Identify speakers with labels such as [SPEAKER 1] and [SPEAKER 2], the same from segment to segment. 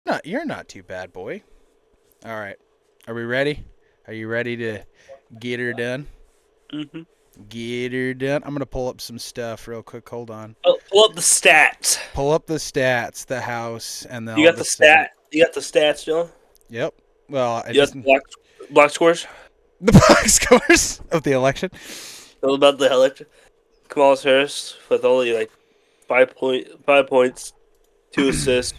[SPEAKER 1] No, you're not too bad, boy. All right. Are we ready? Are you ready to get her done?
[SPEAKER 2] Mm-hmm.
[SPEAKER 1] Get her done. I'm gonna pull up some stuff real quick. Hold on.
[SPEAKER 2] Oh, pull up the stats.
[SPEAKER 1] Pull up the stats, the house, and
[SPEAKER 2] You
[SPEAKER 1] all
[SPEAKER 2] got
[SPEAKER 1] the
[SPEAKER 2] the
[SPEAKER 1] Senate.
[SPEAKER 2] stat. You got the stats, Dylan.
[SPEAKER 1] Yep. Well, I
[SPEAKER 2] You got
[SPEAKER 1] just
[SPEAKER 2] the block scores.
[SPEAKER 1] the box scores of the election.
[SPEAKER 2] Tell about the election. Kamala Harris with only like 5 points, 2 assists.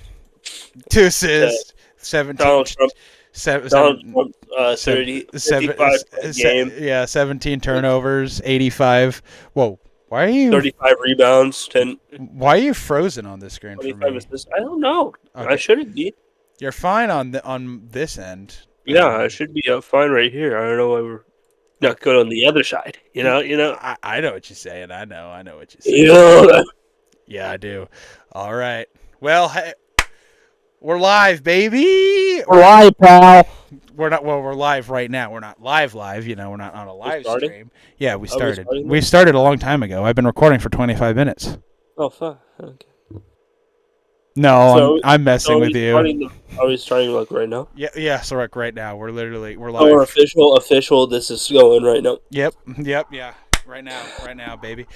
[SPEAKER 1] 2
[SPEAKER 2] To
[SPEAKER 1] assists, 17,
[SPEAKER 2] Donald Trump.
[SPEAKER 1] seven,
[SPEAKER 2] Donald
[SPEAKER 1] seven,
[SPEAKER 2] Trump,
[SPEAKER 1] seven,
[SPEAKER 2] 55 point game,
[SPEAKER 1] yeah, 17 turnovers, 85. Whoa, why are you
[SPEAKER 2] 35 rebounds, 10,
[SPEAKER 1] why are you frozen on this screen for
[SPEAKER 2] 25
[SPEAKER 1] me?
[SPEAKER 2] assists. I don't know. I
[SPEAKER 1] Okay,
[SPEAKER 2] shouldn't be.
[SPEAKER 1] you're fine on this end.
[SPEAKER 2] Yeah, I should be fine right here. I don't know why we're not
[SPEAKER 1] Okay.
[SPEAKER 2] good on the other side. You know, you know.
[SPEAKER 1] I know what you're saying. I know what you're
[SPEAKER 2] You
[SPEAKER 1] saying.
[SPEAKER 2] know.
[SPEAKER 1] Yeah, I do. All right. Well, hey, we're live, baby.
[SPEAKER 2] We're live, pal.
[SPEAKER 1] We're not. Well, we're live right now. We're not live. You know, we're not on a
[SPEAKER 2] We're
[SPEAKER 1] live
[SPEAKER 2] starting.
[SPEAKER 1] stream. Yeah, we
[SPEAKER 2] Are we
[SPEAKER 1] started.
[SPEAKER 2] starting
[SPEAKER 1] We
[SPEAKER 2] this?
[SPEAKER 1] started a long time ago. I've been recording for 25 minutes.
[SPEAKER 2] Oh, fuck. Okay.
[SPEAKER 1] No,
[SPEAKER 2] So,
[SPEAKER 1] I'm messing
[SPEAKER 2] are
[SPEAKER 1] with
[SPEAKER 2] we
[SPEAKER 1] you.
[SPEAKER 2] starting? Are we starting like right now?
[SPEAKER 1] Yeah. So like right now, we're
[SPEAKER 2] Oh, we're
[SPEAKER 1] live.
[SPEAKER 2] official. This is going right now.
[SPEAKER 1] Yep. Yeah. Right now, baby.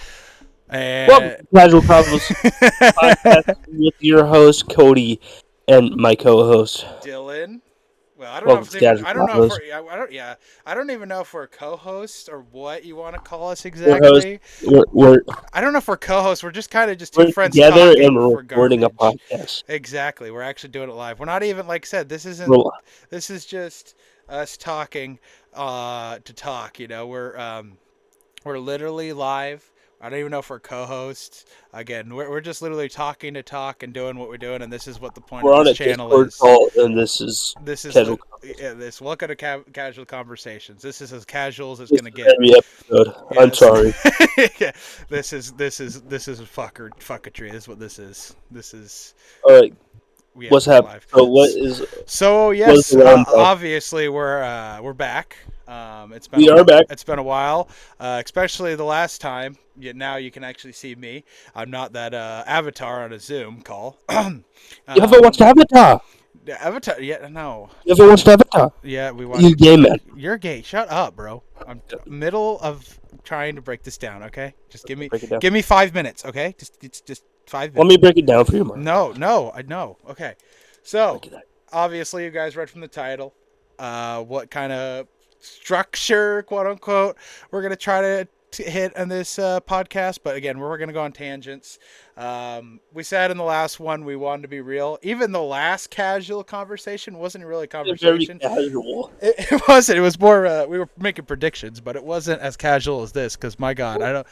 [SPEAKER 2] Welcome
[SPEAKER 1] And
[SPEAKER 2] to Casual Convos podcast with your host Cody and my co-host.
[SPEAKER 1] Dylan. Well, I don't know if
[SPEAKER 2] Welcome
[SPEAKER 1] it's
[SPEAKER 2] to
[SPEAKER 1] even.
[SPEAKER 2] Casual
[SPEAKER 1] I don't know if
[SPEAKER 2] Convos.
[SPEAKER 1] we're. I don't. Yeah. I don't even know if we're co-hosts or what you want to call us
[SPEAKER 2] We're hosts.
[SPEAKER 1] exactly.
[SPEAKER 2] We're
[SPEAKER 1] I don't know if we're co-hosts. We're just kind of just two
[SPEAKER 2] we're
[SPEAKER 1] friends
[SPEAKER 2] together and
[SPEAKER 1] talking
[SPEAKER 2] we're
[SPEAKER 1] for
[SPEAKER 2] recording a
[SPEAKER 1] garbage.
[SPEAKER 2] podcast.
[SPEAKER 1] Exactly. We're actually doing it live. We're not even like I said. This isn't.
[SPEAKER 2] We're,
[SPEAKER 1] This is just us talking to talk. You know, we're literally live. I don't even know if we're co-hosts. Again, we're just literally talking to talk and doing what we're doing, and this is what the point
[SPEAKER 2] we're
[SPEAKER 1] of
[SPEAKER 2] on
[SPEAKER 1] this
[SPEAKER 2] a
[SPEAKER 1] channel
[SPEAKER 2] Discord
[SPEAKER 1] is.
[SPEAKER 2] call, and this is
[SPEAKER 1] This is
[SPEAKER 2] Casual Convos.
[SPEAKER 1] yeah, this. Welcome to casual conversations. This is as casual as it's
[SPEAKER 2] This
[SPEAKER 1] gonna
[SPEAKER 2] is
[SPEAKER 1] get.
[SPEAKER 2] every episode. I'm
[SPEAKER 1] Yes.
[SPEAKER 2] sorry.
[SPEAKER 1] Yeah. This is fucketry. This is what this is. This is
[SPEAKER 2] All right,
[SPEAKER 1] yeah,
[SPEAKER 2] what's
[SPEAKER 1] we're
[SPEAKER 2] happening?
[SPEAKER 1] live.
[SPEAKER 2] So
[SPEAKER 1] So
[SPEAKER 2] what is
[SPEAKER 1] yes,
[SPEAKER 2] the rundown?
[SPEAKER 1] obviously we're back.
[SPEAKER 2] We are back.
[SPEAKER 1] It's been a while, especially the last time. Now you can actually see me. I'm not that avatar on a Zoom call.
[SPEAKER 2] You haven't watched Avatar.
[SPEAKER 1] The avatar. Yeah, no.
[SPEAKER 2] You haven't watched Avatar.
[SPEAKER 1] Yeah, we
[SPEAKER 2] You
[SPEAKER 1] watched.
[SPEAKER 2] gay man.
[SPEAKER 1] You're gay. Shut up, bro. I'm middle of trying to break this down. Okay, just
[SPEAKER 2] Break it down.
[SPEAKER 1] give me 5 minutes. Okay, just 5 minutes.
[SPEAKER 2] Let me break it down for you, Mark.
[SPEAKER 1] No, I know. Okay, so
[SPEAKER 2] Break it down.
[SPEAKER 1] obviously you guys read from the title, what kind of structure, quote unquote, we're gonna try to hit on this podcast. But again, we're gonna go on tangents. We said in the last one we wanted to be real. Even the last casual conversation wasn't really a
[SPEAKER 2] It's very
[SPEAKER 1] conversation.
[SPEAKER 2] casual.
[SPEAKER 1] It wasn't. It was more. We were making predictions, but it wasn't as casual as this. Because my God,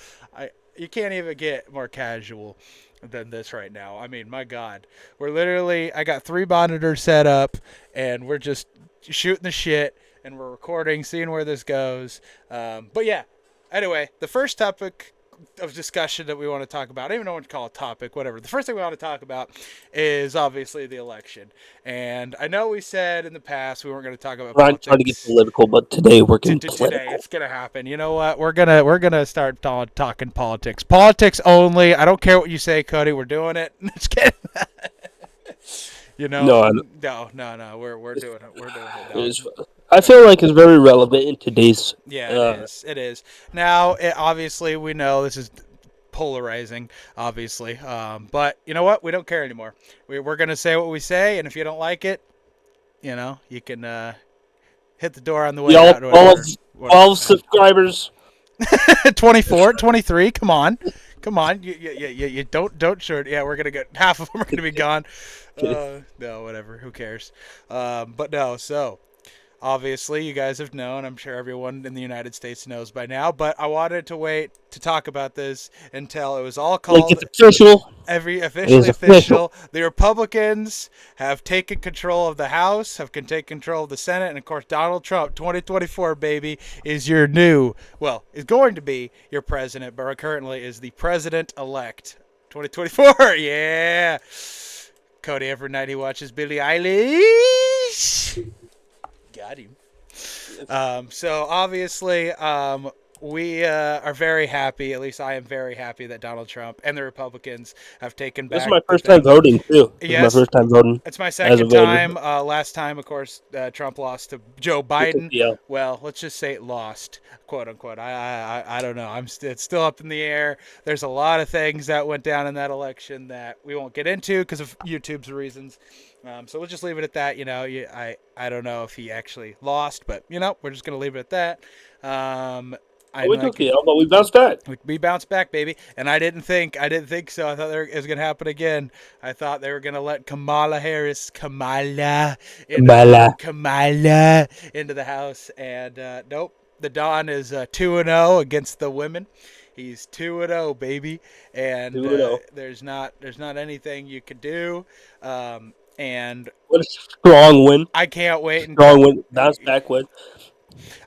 [SPEAKER 1] you can't even get more casual than this right now. I mean, my God, we're literally. I got 3 monitors set up, and we're just shooting the shit, and we're recording, seeing where this goes. But yeah. Anyway, the first topic of discussion that we want to talk about, I don't even know what to call it, topic, whatever. The first thing we want to talk about is obviously the election. And I know we said in the past we weren't going to talk about
[SPEAKER 2] I'm not trying to get
[SPEAKER 1] politics.
[SPEAKER 2] political, but today we're getting
[SPEAKER 1] Today
[SPEAKER 2] political.
[SPEAKER 1] it's gonna happen. You know what? We're gonna start talking politics. Politics only. I don't care what you say, Cody. We're doing it. Just kidding. You know?
[SPEAKER 2] No,
[SPEAKER 1] No. We're doing it. We're doing it, dog.
[SPEAKER 2] it's, I feel like it's very relevant in today's.
[SPEAKER 1] Yeah, it is. It is. Now, obviously, we know this is polarizing, obviously. But you know what? We don't care anymore. We're going to say what we say, and if you don't like it, you know, you can hit the door on the way
[SPEAKER 2] Y'all,
[SPEAKER 1] out. Or whatever.
[SPEAKER 2] 12 subscribers.
[SPEAKER 1] 24, 23. Come on. You don't short. Yeah, we're gonna get half of them are gonna be gone. No, whatever. Who cares? But no. So obviously, you guys have known. I'm sure everyone in the United States knows by now. But I wanted to wait to talk about this until it was all
[SPEAKER 2] Like
[SPEAKER 1] called.
[SPEAKER 2] it's official.
[SPEAKER 1] Officially official. The Republicans have taken control of the House, have taken control of the Senate, and of course Donald Trump, 2024 baby, is your is going to be your president, but currently is the president-elect. 2024, yeah. Cody every night he watches Billie Eilish. Got him. So obviously, we are very happy. At least I am very happy that Donald Trump and the Republicans have taken
[SPEAKER 2] This is
[SPEAKER 1] back
[SPEAKER 2] my
[SPEAKER 1] the
[SPEAKER 2] first time
[SPEAKER 1] thing.
[SPEAKER 2] voting too. This is my
[SPEAKER 1] Yes,
[SPEAKER 2] first time voting
[SPEAKER 1] it's my
[SPEAKER 2] as a
[SPEAKER 1] second
[SPEAKER 2] voter.
[SPEAKER 1] time. Last time, of course, Trump lost to Joe
[SPEAKER 2] He took
[SPEAKER 1] Biden.
[SPEAKER 2] the L.
[SPEAKER 1] Well, let's just say it lost, quote unquote. I don't know. It's still up in the air. There's a lot of things that went down in that election that we won't get into because of YouTube's reasons. So we'll just leave it at that. I don't know if he actually lost, but we're just gonna leave it at that.
[SPEAKER 2] But
[SPEAKER 1] I'm
[SPEAKER 2] we took
[SPEAKER 1] like
[SPEAKER 2] the L, but we bounced back.
[SPEAKER 1] we bounced back, baby. And I didn't think so. I thought it was gonna happen again. I thought they were gonna let
[SPEAKER 2] Bala.
[SPEAKER 1] Kamala into the house, and nope. The Don is 2-0 against the women. He's 2-0, baby, and
[SPEAKER 2] 2-0.
[SPEAKER 1] there's not anything you could do. And
[SPEAKER 2] What a strong win.
[SPEAKER 1] I can't wait and
[SPEAKER 2] Strong win. Bounce back win.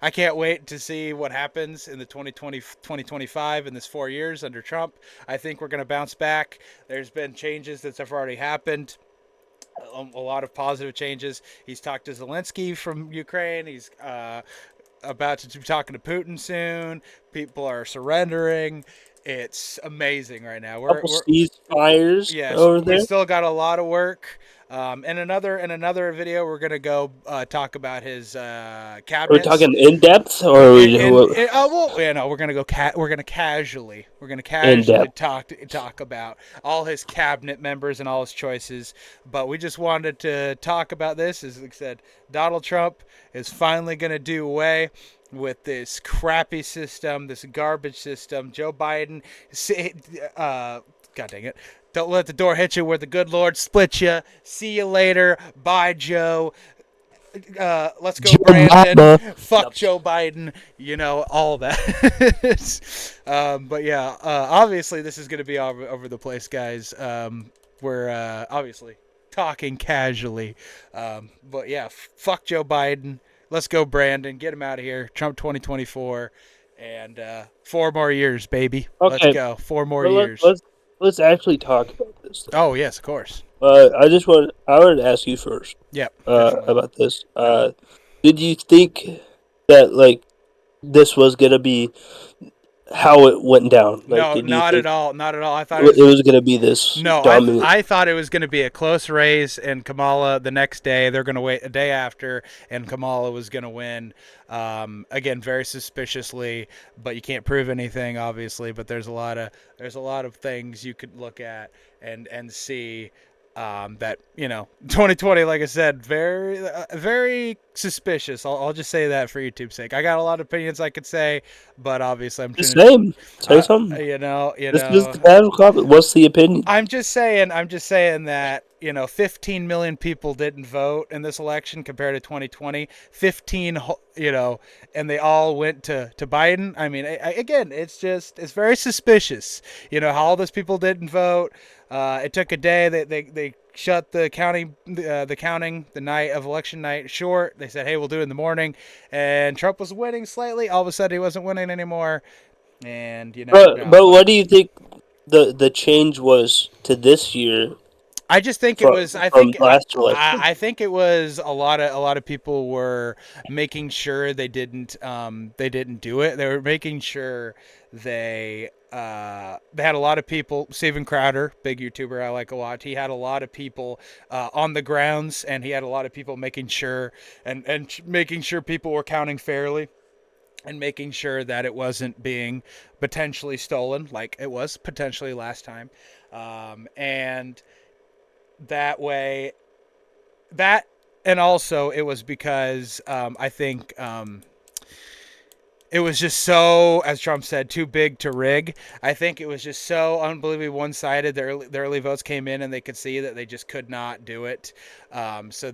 [SPEAKER 1] I can't wait to see what happens in the 2020 2025 in this 4 years under Trump. I think we're going to bounce back. There's been changes that have already happened. A lot of positive changes. He's talked to Zelensky from Ukraine. He's about to be talking to Putin soon. People are surrendering. It's amazing right now.
[SPEAKER 2] Couple ceasefires
[SPEAKER 1] Yes,
[SPEAKER 2] over
[SPEAKER 1] we
[SPEAKER 2] there.
[SPEAKER 1] still got a lot of work. In another video, we're gonna go talk about his
[SPEAKER 2] Are we
[SPEAKER 1] cabinets.
[SPEAKER 2] talking in depth or are we
[SPEAKER 1] We're gonna go.
[SPEAKER 2] in
[SPEAKER 1] We're gonna casually
[SPEAKER 2] depth?
[SPEAKER 1] talk about all his cabinet members and all his choices. But we just wanted to talk about this. As I said, Donald Trump is finally gonna do away with this crappy system, this garbage system. Joe Biden, God dang it. Don't let the door hit you where the good Lord split you. See you later. Bye, Joe. Let's go, Brandon. Fuck
[SPEAKER 2] Nope.
[SPEAKER 1] Joe Biden. All that. But yeah, obviously this is going to be all over the place, guys. We're obviously talking casually. But yeah, fuck Joe Biden. Let's go, Brandon. Get him out of here. Trump 2024. And 4 more years, baby. Let's
[SPEAKER 2] Okay,
[SPEAKER 1] go. 4 more
[SPEAKER 2] but
[SPEAKER 1] years.
[SPEAKER 2] let's actually talk about this.
[SPEAKER 1] Oh, yes, of course.
[SPEAKER 2] I wanted to ask you first
[SPEAKER 1] Yep, definitely.
[SPEAKER 2] about this. Did you think that like this was gonna be how it went down? Like,
[SPEAKER 1] No,
[SPEAKER 2] did you
[SPEAKER 1] not at
[SPEAKER 2] think
[SPEAKER 1] all. Not at all. I thought it
[SPEAKER 2] it
[SPEAKER 1] was
[SPEAKER 2] was gonna be this
[SPEAKER 1] No,
[SPEAKER 2] dominant?
[SPEAKER 1] I thought it was going to be a close race, and Kamala the next day. They're going to wait a day after, and Kamala was going to win. Again, very suspiciously, but you can't prove anything, obviously. But there's a lot of things you could look at and see that 2020, like I said, very suspicious. I'll just say that for YouTube's sake. I got a lot of opinions I could say, but obviously I'm
[SPEAKER 2] The
[SPEAKER 1] trying to,
[SPEAKER 2] same. Say something.
[SPEAKER 1] you know, you
[SPEAKER 2] This is
[SPEAKER 1] know.
[SPEAKER 2] the casual comment. What's the opinion?
[SPEAKER 1] I'm just saying that 15 million people didn't vote in this election compared to 2020. 15, and they all went to Biden. I mean, again, it's very suspicious. How all those people didn't vote. It took a day. They shut the counting the night of election night short. They said, hey, we'll do it in the morning, and Trump was winning slightly. All of a sudden, he wasn't winning anymore, and
[SPEAKER 2] But what do you think the change was to this year
[SPEAKER 1] I just think it
[SPEAKER 2] from
[SPEAKER 1] was. I
[SPEAKER 2] from
[SPEAKER 1] think.
[SPEAKER 2] last election?
[SPEAKER 1] I think it was a lot of people were making sure they didn't do it. They were making sure they had a lot of people. Steven Crowder, big YouTuber I like a lot. He had a lot of people on the grounds, and he had a lot of people making sure and making sure people were counting fairly. And making sure that it wasn't being potentially stolen, like it was potentially last time, and that way that and also it was because I think it was just so, as Trump said, too big to rig. I think it was just so unbelievably one-sided. The early votes came in, and they could see that they just could not do it. So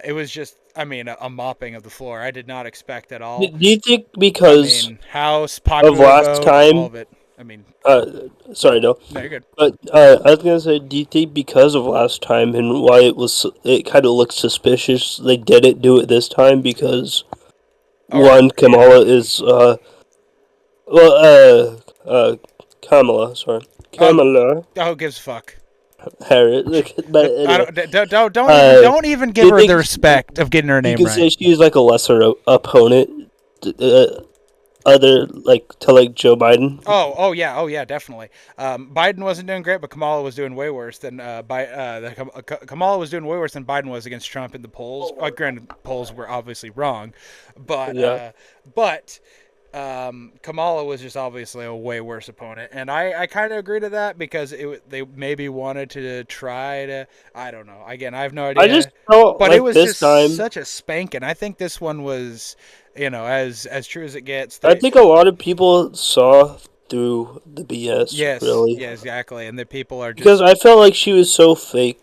[SPEAKER 1] it was just, I mean, a mopping of the floor. I did not expect at all.
[SPEAKER 2] Do you think
[SPEAKER 1] I
[SPEAKER 2] because
[SPEAKER 1] mean, House,
[SPEAKER 2] of
[SPEAKER 1] popular
[SPEAKER 2] last
[SPEAKER 1] vote, all
[SPEAKER 2] time?
[SPEAKER 1] of it. I mean,
[SPEAKER 2] Sorry, no.
[SPEAKER 1] no, you're good.
[SPEAKER 2] But I was gonna say, do you think because of last time and why it kind of looked suspicious, they didn't do it this time because
[SPEAKER 1] All right,
[SPEAKER 2] one
[SPEAKER 1] yeah.
[SPEAKER 2] Kamala is Kamala, sorry,
[SPEAKER 1] Oh,
[SPEAKER 2] Kamala
[SPEAKER 1] who gives a fuck?
[SPEAKER 2] Harris. But
[SPEAKER 1] I
[SPEAKER 2] anyway,
[SPEAKER 1] don't even
[SPEAKER 2] do you
[SPEAKER 1] give her
[SPEAKER 2] think
[SPEAKER 1] the respect of getting her
[SPEAKER 2] you
[SPEAKER 1] name
[SPEAKER 2] can say
[SPEAKER 1] right.
[SPEAKER 2] she's like a lesser opponent other like to like Joe Biden?
[SPEAKER 1] Oh yeah, definitely. Biden wasn't doing great, but Kamala was doing way worse than Kamala was doing way worse than Biden was against Trump in the polls. Granted, polls were obviously wrong, but
[SPEAKER 2] Yeah,
[SPEAKER 1] but Kamala was just obviously a way worse opponent, and I kind of agree to that because they maybe wanted to try to, I don't know. Again, I have no
[SPEAKER 2] I just
[SPEAKER 1] idea,
[SPEAKER 2] felt
[SPEAKER 1] but it
[SPEAKER 2] like
[SPEAKER 1] was
[SPEAKER 2] this
[SPEAKER 1] just
[SPEAKER 2] time.
[SPEAKER 1] such a spanking. I think this one was, as true as it gets.
[SPEAKER 2] I think a lot of people saw through the BS,
[SPEAKER 1] Yes,
[SPEAKER 2] really,
[SPEAKER 1] yeah, exactly, and the people are
[SPEAKER 2] because
[SPEAKER 1] just,
[SPEAKER 2] I felt like she was so fake.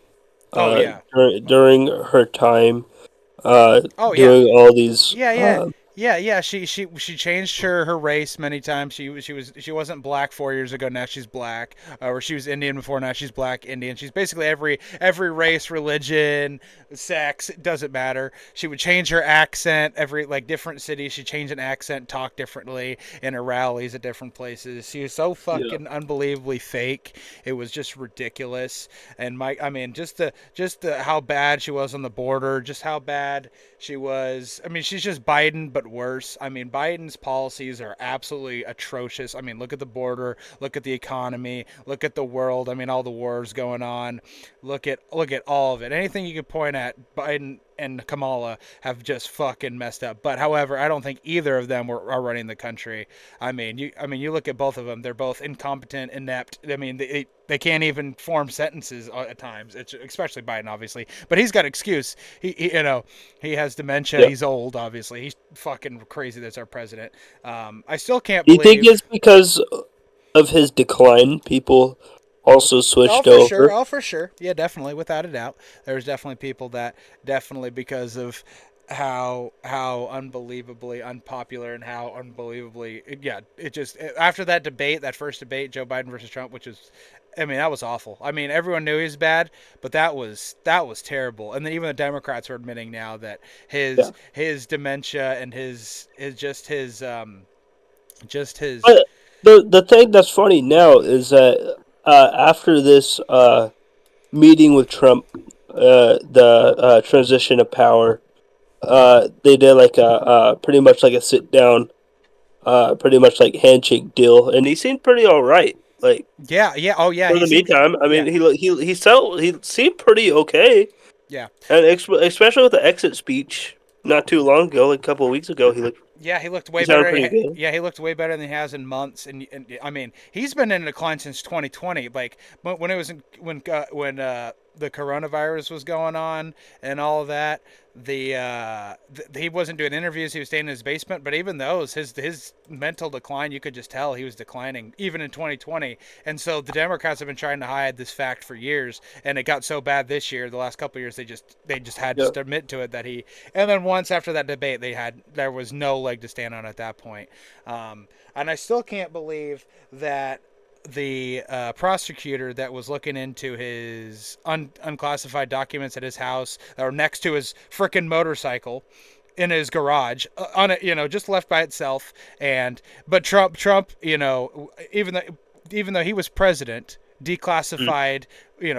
[SPEAKER 1] oh yeah,
[SPEAKER 2] During her time,
[SPEAKER 1] oh yeah,
[SPEAKER 2] doing all these.
[SPEAKER 1] yeah, yeah, yeah. She changed her race many times. She wasn't black 4 years ago. Now she's black. Or she was Indian before. Now she's black Indian. She's basically every race, religion, sex. It doesn't matter. She would change her accent every like different cities. She changed an accent, talk differently in her rallies at different places. She was so
[SPEAKER 2] Yeah,
[SPEAKER 1] fucking unbelievably fake. It was just ridiculous. And I mean, just the how bad she was on the border, just how bad she was. I mean, she's just Biden, but worse. I mean, Biden's policies are absolutely atrocious. I mean, look at the border, look at the economy, look at the world. I mean, all the wars going on. Look at all of it. Anything you could point at, Biden and Kamala have just fucking messed up. But however, I don't think either of them are running the country. I mean, you look at both of them; they're both incompetent, inept. I mean, they can't even form sentences at times. It's especially Biden, obviously, but he's got excuse. He has dementia.
[SPEAKER 2] yeah.
[SPEAKER 1] He's old, obviously. He's fucking crazy. That's our president. I still can't
[SPEAKER 2] Do you think it's
[SPEAKER 1] believe.
[SPEAKER 2] because of his decline? People also
[SPEAKER 1] Oh,
[SPEAKER 2] switched
[SPEAKER 1] for sure.
[SPEAKER 2] over.
[SPEAKER 1] Oh, for sure. Yeah, definitely, without a doubt. There's definitely people that definitely because of how unbelievably unpopular and how unbelievably it just after that debate, that first debate, Joe Biden versus Trump, which is, I mean, that was awful. I mean, everyone knew he was bad, but that was terrible. And then even the Democrats are admitting now that
[SPEAKER 2] Yeah,
[SPEAKER 1] his dementia and his just his
[SPEAKER 2] but the thing that's funny now is that after this meeting with Trump, the transition of power, they did like a pretty much like a sit down, pretty much like handshake deal, and he seemed pretty all right. Like
[SPEAKER 1] yeah, yeah, oh yeah,
[SPEAKER 2] for
[SPEAKER 1] he
[SPEAKER 2] the
[SPEAKER 1] seemed,
[SPEAKER 2] meantime, I
[SPEAKER 1] yeah,
[SPEAKER 2] mean, he seemed pretty okay,
[SPEAKER 1] yeah.
[SPEAKER 2] and especially with the exit speech not too long ago, like a couple of weeks ago,
[SPEAKER 1] Yeah, he looked
[SPEAKER 2] he
[SPEAKER 1] way
[SPEAKER 2] sounded
[SPEAKER 1] better.
[SPEAKER 2] pretty good.
[SPEAKER 1] Yeah, he looked way better than he has in months. And I mean, he's been in decline since 2020. Like when it was when the coronavirus was going on and all of that. He wasn't doing interviews. He was staying in his basement. But even those, his mental decline, you could just tell he was declining even in 2020. And so the Democrats have been trying to hide this fact for years. And it got so bad this year, the last couple of years, they just had
[SPEAKER 2] Yeah,
[SPEAKER 1] to admit to it that he. And then once after that debate, there was no leg to stand on at that point. And I still can't believe that the prosecutor that was looking into his unclassified documents at his house that were next to his frickin' motorcycle in his garage on it, just left by itself. And but Trump, even though he was president,
[SPEAKER 2] mm,
[SPEAKER 1] declassified,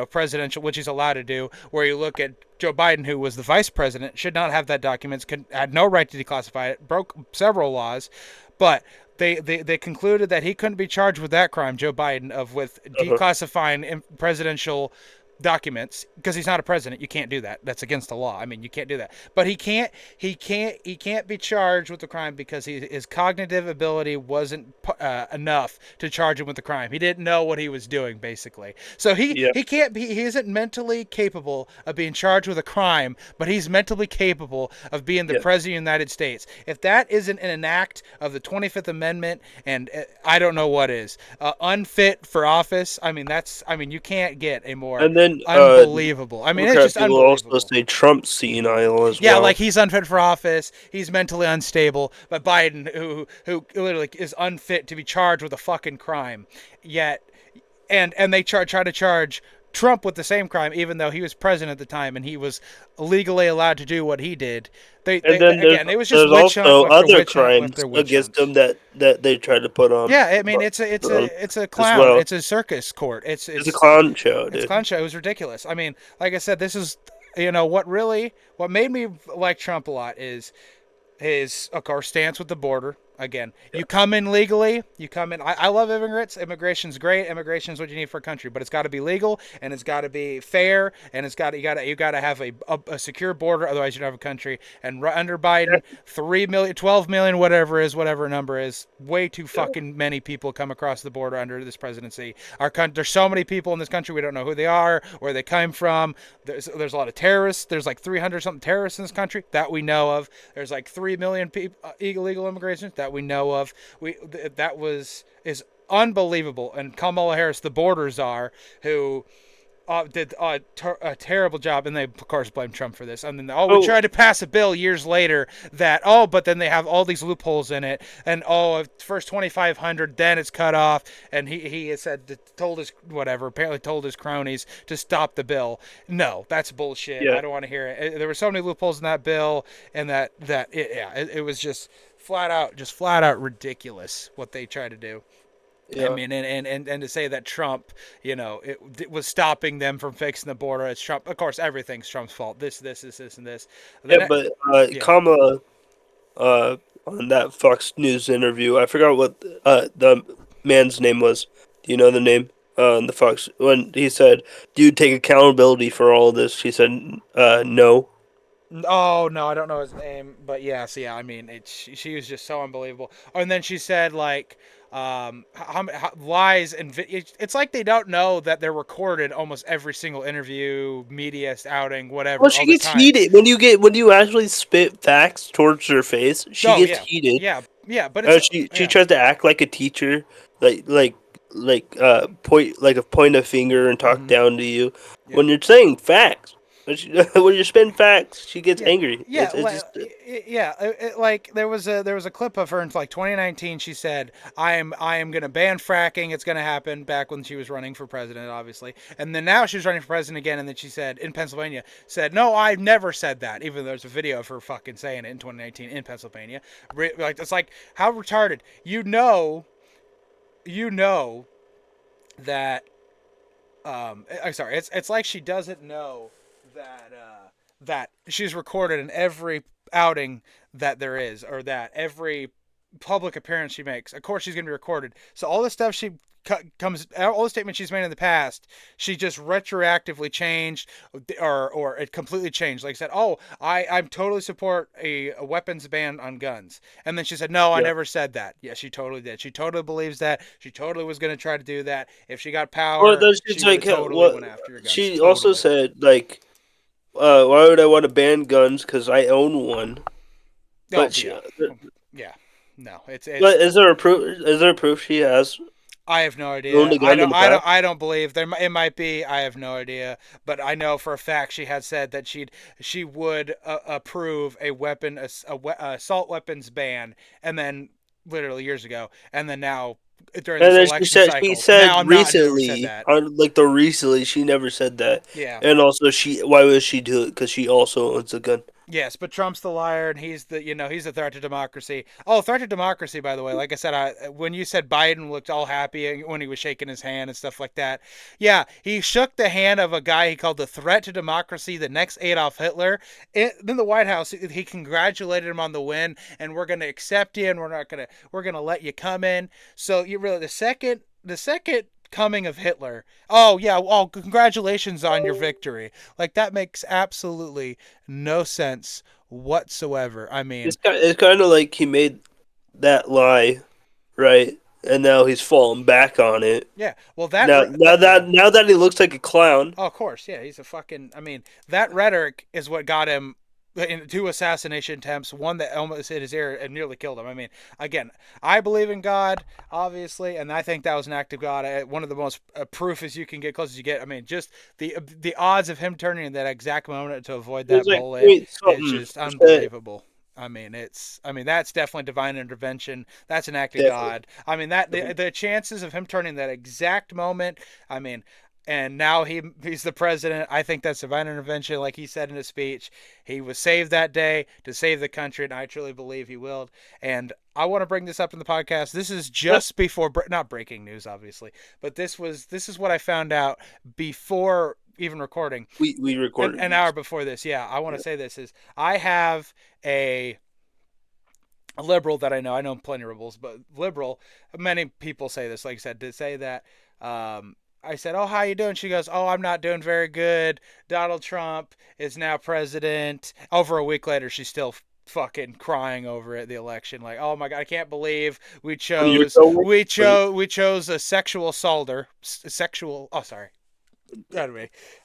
[SPEAKER 1] presidential, which he's allowed to do, where you look at Joe Biden, who was the vice president, should not have that documents, had no right to declassify it, broke several laws, but they concluded that he couldn't be charged with that crime, Joe Biden, of with
[SPEAKER 2] uh-huh.
[SPEAKER 1] declassifying presidential documents because he's not a president. You can't do that. That's against the law. I mean, you can't do that. But he can't be charged with the crime because his cognitive ability wasn't enough to charge him with the crime. He didn't know what he was doing basically. So he
[SPEAKER 2] Yeah,
[SPEAKER 1] he can't be he isn't mentally capable of being charged with a crime, but he's mentally capable of being the
[SPEAKER 2] yeah.
[SPEAKER 1] president of the United States. If that isn't an act of the 25th Amendment, and I don't know what is unfit for office. I mean, you can't get a more
[SPEAKER 2] And then
[SPEAKER 1] unbelievable. I mean, it's
[SPEAKER 2] Democrat
[SPEAKER 1] just
[SPEAKER 2] people also
[SPEAKER 1] unbelievable.
[SPEAKER 2] say Trump's senile as
[SPEAKER 1] Yeah, like
[SPEAKER 2] well.
[SPEAKER 1] he's unfit for office. He's mentally unstable. But Biden, who literally is unfit to be charged with a fucking crime, yet and they try to charge Trump with the same crime, even though he was president at the time and he was legally allowed to do what he did.
[SPEAKER 2] And
[SPEAKER 1] They
[SPEAKER 2] then
[SPEAKER 1] again, it was just
[SPEAKER 2] there's
[SPEAKER 1] witch hunt
[SPEAKER 2] also
[SPEAKER 1] after
[SPEAKER 2] other
[SPEAKER 1] witch hunt after
[SPEAKER 2] crimes
[SPEAKER 1] witch
[SPEAKER 2] against
[SPEAKER 1] hunt.
[SPEAKER 2] them that they try to put on,
[SPEAKER 1] Yeah, I mean, it's a
[SPEAKER 2] as
[SPEAKER 1] clown.
[SPEAKER 2] well.
[SPEAKER 1] It's a circus court.
[SPEAKER 2] It's a clown show,
[SPEAKER 1] It's
[SPEAKER 2] dude.
[SPEAKER 1] clown show. It was ridiculous. I mean, like I said, this is what made me like Trump a lot is his, of course, stance with the border. Again, you come in legally. You come in. I love immigrants. Immigration's great. Immigration's what you need for a country, but it's got to be legal and it's got to be fair and it's got you got to have a secure border. Otherwise, you don't have a country. And under Biden, 3 million, 12 million, whatever is whatever number is, way too fucking many people come across the border under this presidency. There's so many people in this country we don't know who they are, where they came from. There's a lot of terrorists. There's like 300 something terrorists in this country that we know of. There's like 3 million people illegal immigration that we know of. That was is unbelievable. And Kamala Harris, the border czar, who did a terrible job, and they of course blame Trump for this. And then we
[SPEAKER 2] Oh
[SPEAKER 1] tried to pass a bill years later that but then they have all these loopholes in it, and first 2,500, then it's cut off, and he said told his whatever apparently told his cronies to stop the bill. No, that's bullshit.
[SPEAKER 2] yeah,
[SPEAKER 1] I don't want to hear it. There were so many loopholes in that bill, and it was just flat out ridiculous what they tried to do. I
[SPEAKER 2] yeah.
[SPEAKER 1] mean, and to say that Trump, it was stopping them from fixing the border. It's Trump. Of course, everything's Trump's fault. This, and this.
[SPEAKER 2] Yeah,
[SPEAKER 1] Then,
[SPEAKER 2] but
[SPEAKER 1] yeah.
[SPEAKER 2] Kamala, on that Fox News interview, I forgot what the man's name was. Do you know the name? On the Fox, when he said, "Do you take accountability for all of this?" She said, "No."
[SPEAKER 1] Oh no, I don't know his name, but yes, yeah. I mean, she was just so unbelievable. Oh, and then she said like, how lies and it's like they don't know that they're recorded almost every single interview, media outing,
[SPEAKER 2] Well,
[SPEAKER 1] whatever, all
[SPEAKER 2] she
[SPEAKER 1] the
[SPEAKER 2] gets
[SPEAKER 1] time.
[SPEAKER 2] heated when you actually spit facts towards her face. She
[SPEAKER 1] Oh
[SPEAKER 2] gets
[SPEAKER 1] yeah,
[SPEAKER 2] heated.
[SPEAKER 1] yeah, but it's
[SPEAKER 2] She
[SPEAKER 1] yeah,
[SPEAKER 2] tries to act like a teacher, like like point like a point a finger and talk
[SPEAKER 1] mm-hmm,
[SPEAKER 2] down to you
[SPEAKER 1] yeah.
[SPEAKER 2] when you're saying facts. When you're spitting facts, she gets
[SPEAKER 1] Yeah,
[SPEAKER 2] angry.
[SPEAKER 1] yeah,
[SPEAKER 2] It's just
[SPEAKER 1] yeah. Like there was a clip of her in like 2019. She said, "I am going to ban fracking. It's going to happen." Back when she was running for president, obviously, and then now she's running for president again. And then she said in Pennsylvania, said, "No, I've never said that." Even though there's a video of her fucking saying it in 2019 in Pennsylvania. Like it's like how retarded. You know that I'm sorry. It's like she doesn't know that she's recorded in every outing that there is, or that every public appearance she makes. Of course, she's gonna be recorded. So all the stuff she comes, all the statements she's made in the past, she just retroactively changed, or it completely changed. Like I said, I'm totally support a weapons ban on guns, and then she said, no, I
[SPEAKER 2] yeah.
[SPEAKER 1] never said that. Yeah, she totally did. She totally believes that. She totally was gonna try to do that. If she got
[SPEAKER 2] Well,
[SPEAKER 1] power,
[SPEAKER 2] that's
[SPEAKER 1] she
[SPEAKER 2] just
[SPEAKER 1] would have
[SPEAKER 2] like
[SPEAKER 1] totally
[SPEAKER 2] what
[SPEAKER 1] went after your guns.
[SPEAKER 2] she also
[SPEAKER 1] Totally.
[SPEAKER 2] said. Like, why would I want to ban guns? Because I own one.
[SPEAKER 1] Oh
[SPEAKER 2] But she,
[SPEAKER 1] yeah, yeah. No, it's
[SPEAKER 2] but is there a proof? Is there proof she has
[SPEAKER 1] I have no
[SPEAKER 2] owned
[SPEAKER 1] idea.
[SPEAKER 2] a
[SPEAKER 1] I
[SPEAKER 2] gun in
[SPEAKER 1] don't.
[SPEAKER 2] the
[SPEAKER 1] I don't.
[SPEAKER 2] past?
[SPEAKER 1] I don't believe there. It might be. I have no idea. But I know for a fact she had said that she would approve a weapon assault weapons ban, and then literally years ago, and then now during
[SPEAKER 2] And
[SPEAKER 1] this
[SPEAKER 2] then
[SPEAKER 1] election
[SPEAKER 2] she
[SPEAKER 1] cycle,
[SPEAKER 2] said
[SPEAKER 1] now I'm not. I never said
[SPEAKER 2] recently
[SPEAKER 1] that.
[SPEAKER 2] on like the recently she never said that.
[SPEAKER 1] Yeah.
[SPEAKER 2] And also she why would she do it? Because she also owns a gun.
[SPEAKER 1] Yes, but Trump's the liar, and he's the threat to democracy. Oh, threat to democracy, by the way. Like I said, when you said Biden looked all happy when he was shaking his hand and stuff like that, yeah, he shook the hand of a guy he called the threat to democracy, the next Adolf Hitler. In the White House, he congratulated him on the win, and we're going to accept you, and we're gonna let you come in. So you really the second coming of Hitler. Oh yeah, well, congratulations on your victory. Like that makes absolutely no sense whatsoever. I mean,
[SPEAKER 2] It's kind of like he made that lie, right? And now he's falling back on it.
[SPEAKER 1] yeah. Well, yeah.
[SPEAKER 2] Now that he looks like a clown.
[SPEAKER 1] Oh, of course, yeah. He's a fucking. I mean, that rhetoric is what got him in two assassination attempts. One that almost hit his ear and nearly killed him. I mean, again, I believe in God, obviously, and I think that was an act of God. One of the most proof as you can get, close as you get. I mean, just the odds of him turning in that exact moment to avoid
[SPEAKER 2] It was
[SPEAKER 1] that
[SPEAKER 2] like
[SPEAKER 1] bullet
[SPEAKER 2] point
[SPEAKER 1] is
[SPEAKER 2] something
[SPEAKER 1] just
[SPEAKER 2] percent.
[SPEAKER 1] unbelievable. I mean that's definitely divine intervention. That's an act of
[SPEAKER 2] Definitely.
[SPEAKER 1] God. I mean that the chances of him turning that exact moment, I mean, and now he's the president. I think that's divine intervention, like he said in his speech. He was saved that day to save the country, and I truly believe he will. And I want to bring this up in the podcast. This is
[SPEAKER 2] Yep.
[SPEAKER 1] just before, not breaking news, obviously, but this is what I found out before even recording
[SPEAKER 2] We
[SPEAKER 1] an,
[SPEAKER 2] recorded
[SPEAKER 1] an
[SPEAKER 2] this.
[SPEAKER 1] hour before this. Yeah, I want
[SPEAKER 2] Yeah.
[SPEAKER 1] to say this is I have a a liberal that I know plenty of liberals, but liberal, many people say this, like I said, to say that, I said, "Oh, how you doing?" She goes, "Oh, I'm not doing very good. Donald Trump is now president." Over a week later, she's still fucking crying over it, the election. Like, "Oh my god, I can't believe
[SPEAKER 2] You know,
[SPEAKER 1] we chose a sexual assaulter, sexual. Oh, sorry.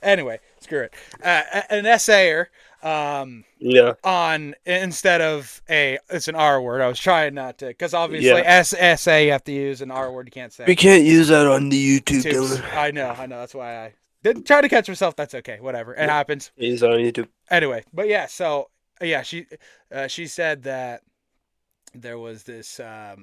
[SPEAKER 1] Anyway, screw it. An essayer, um,
[SPEAKER 2] yeah,
[SPEAKER 1] on instead of a it's an R word. I was trying not to because obviously
[SPEAKER 2] yeah.
[SPEAKER 1] SA you have to use an R word you can't
[SPEAKER 2] We
[SPEAKER 1] say.
[SPEAKER 2] can't use that on the YouTube,
[SPEAKER 1] Tubes.
[SPEAKER 2] Dylan.
[SPEAKER 1] I know. That's why I didn't try to catch myself. That's okay. Whatever. It
[SPEAKER 2] Yeah,
[SPEAKER 1] happens.
[SPEAKER 2] it is on YouTube.
[SPEAKER 1] Anyway, but yeah. So yeah, she said that there was this oh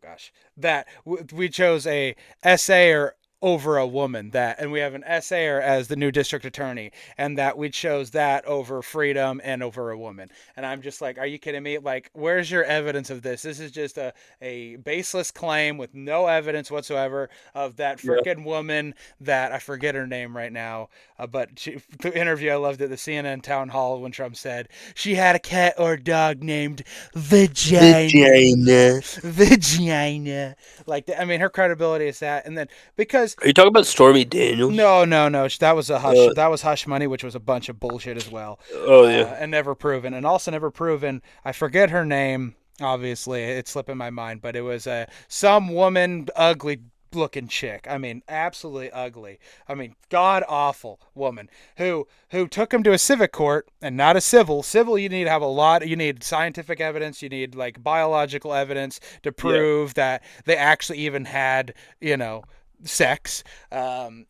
[SPEAKER 1] gosh that we chose a essayer over a woman that and we have an essayer as the new district attorney and that we chose that over freedom and over a woman and I'm just like, are you kidding me? Like, where's your evidence of this is just a baseless claim with no evidence whatsoever of that
[SPEAKER 2] Yeah,
[SPEAKER 1] freaking woman that I forget her name right now, but the interview I loved at the CNN town hall when Trump said she had a cat or dog named Vagina.
[SPEAKER 2] vagina.
[SPEAKER 1] Vagina. Like, I mean, her credibility is that. And then, because,
[SPEAKER 2] Are you talking about Stormy Daniels?
[SPEAKER 1] no, no, no. That was a hush.
[SPEAKER 2] Uh,
[SPEAKER 1] That was Hush Money, which was a bunch of bullshit as well.
[SPEAKER 2] oh yeah,
[SPEAKER 1] And never proven. And also never proven. I forget her name. Obviously, it's slipping my mind, but it was some woman, ugly looking chick. I mean, absolutely ugly. I mean, god awful woman who took him to a civic court and not a civil. Civil, you need to have a lot. You need scientific evidence. You need like biological evidence to
[SPEAKER 2] yeah,
[SPEAKER 1] prove that they actually even had, you know, sex,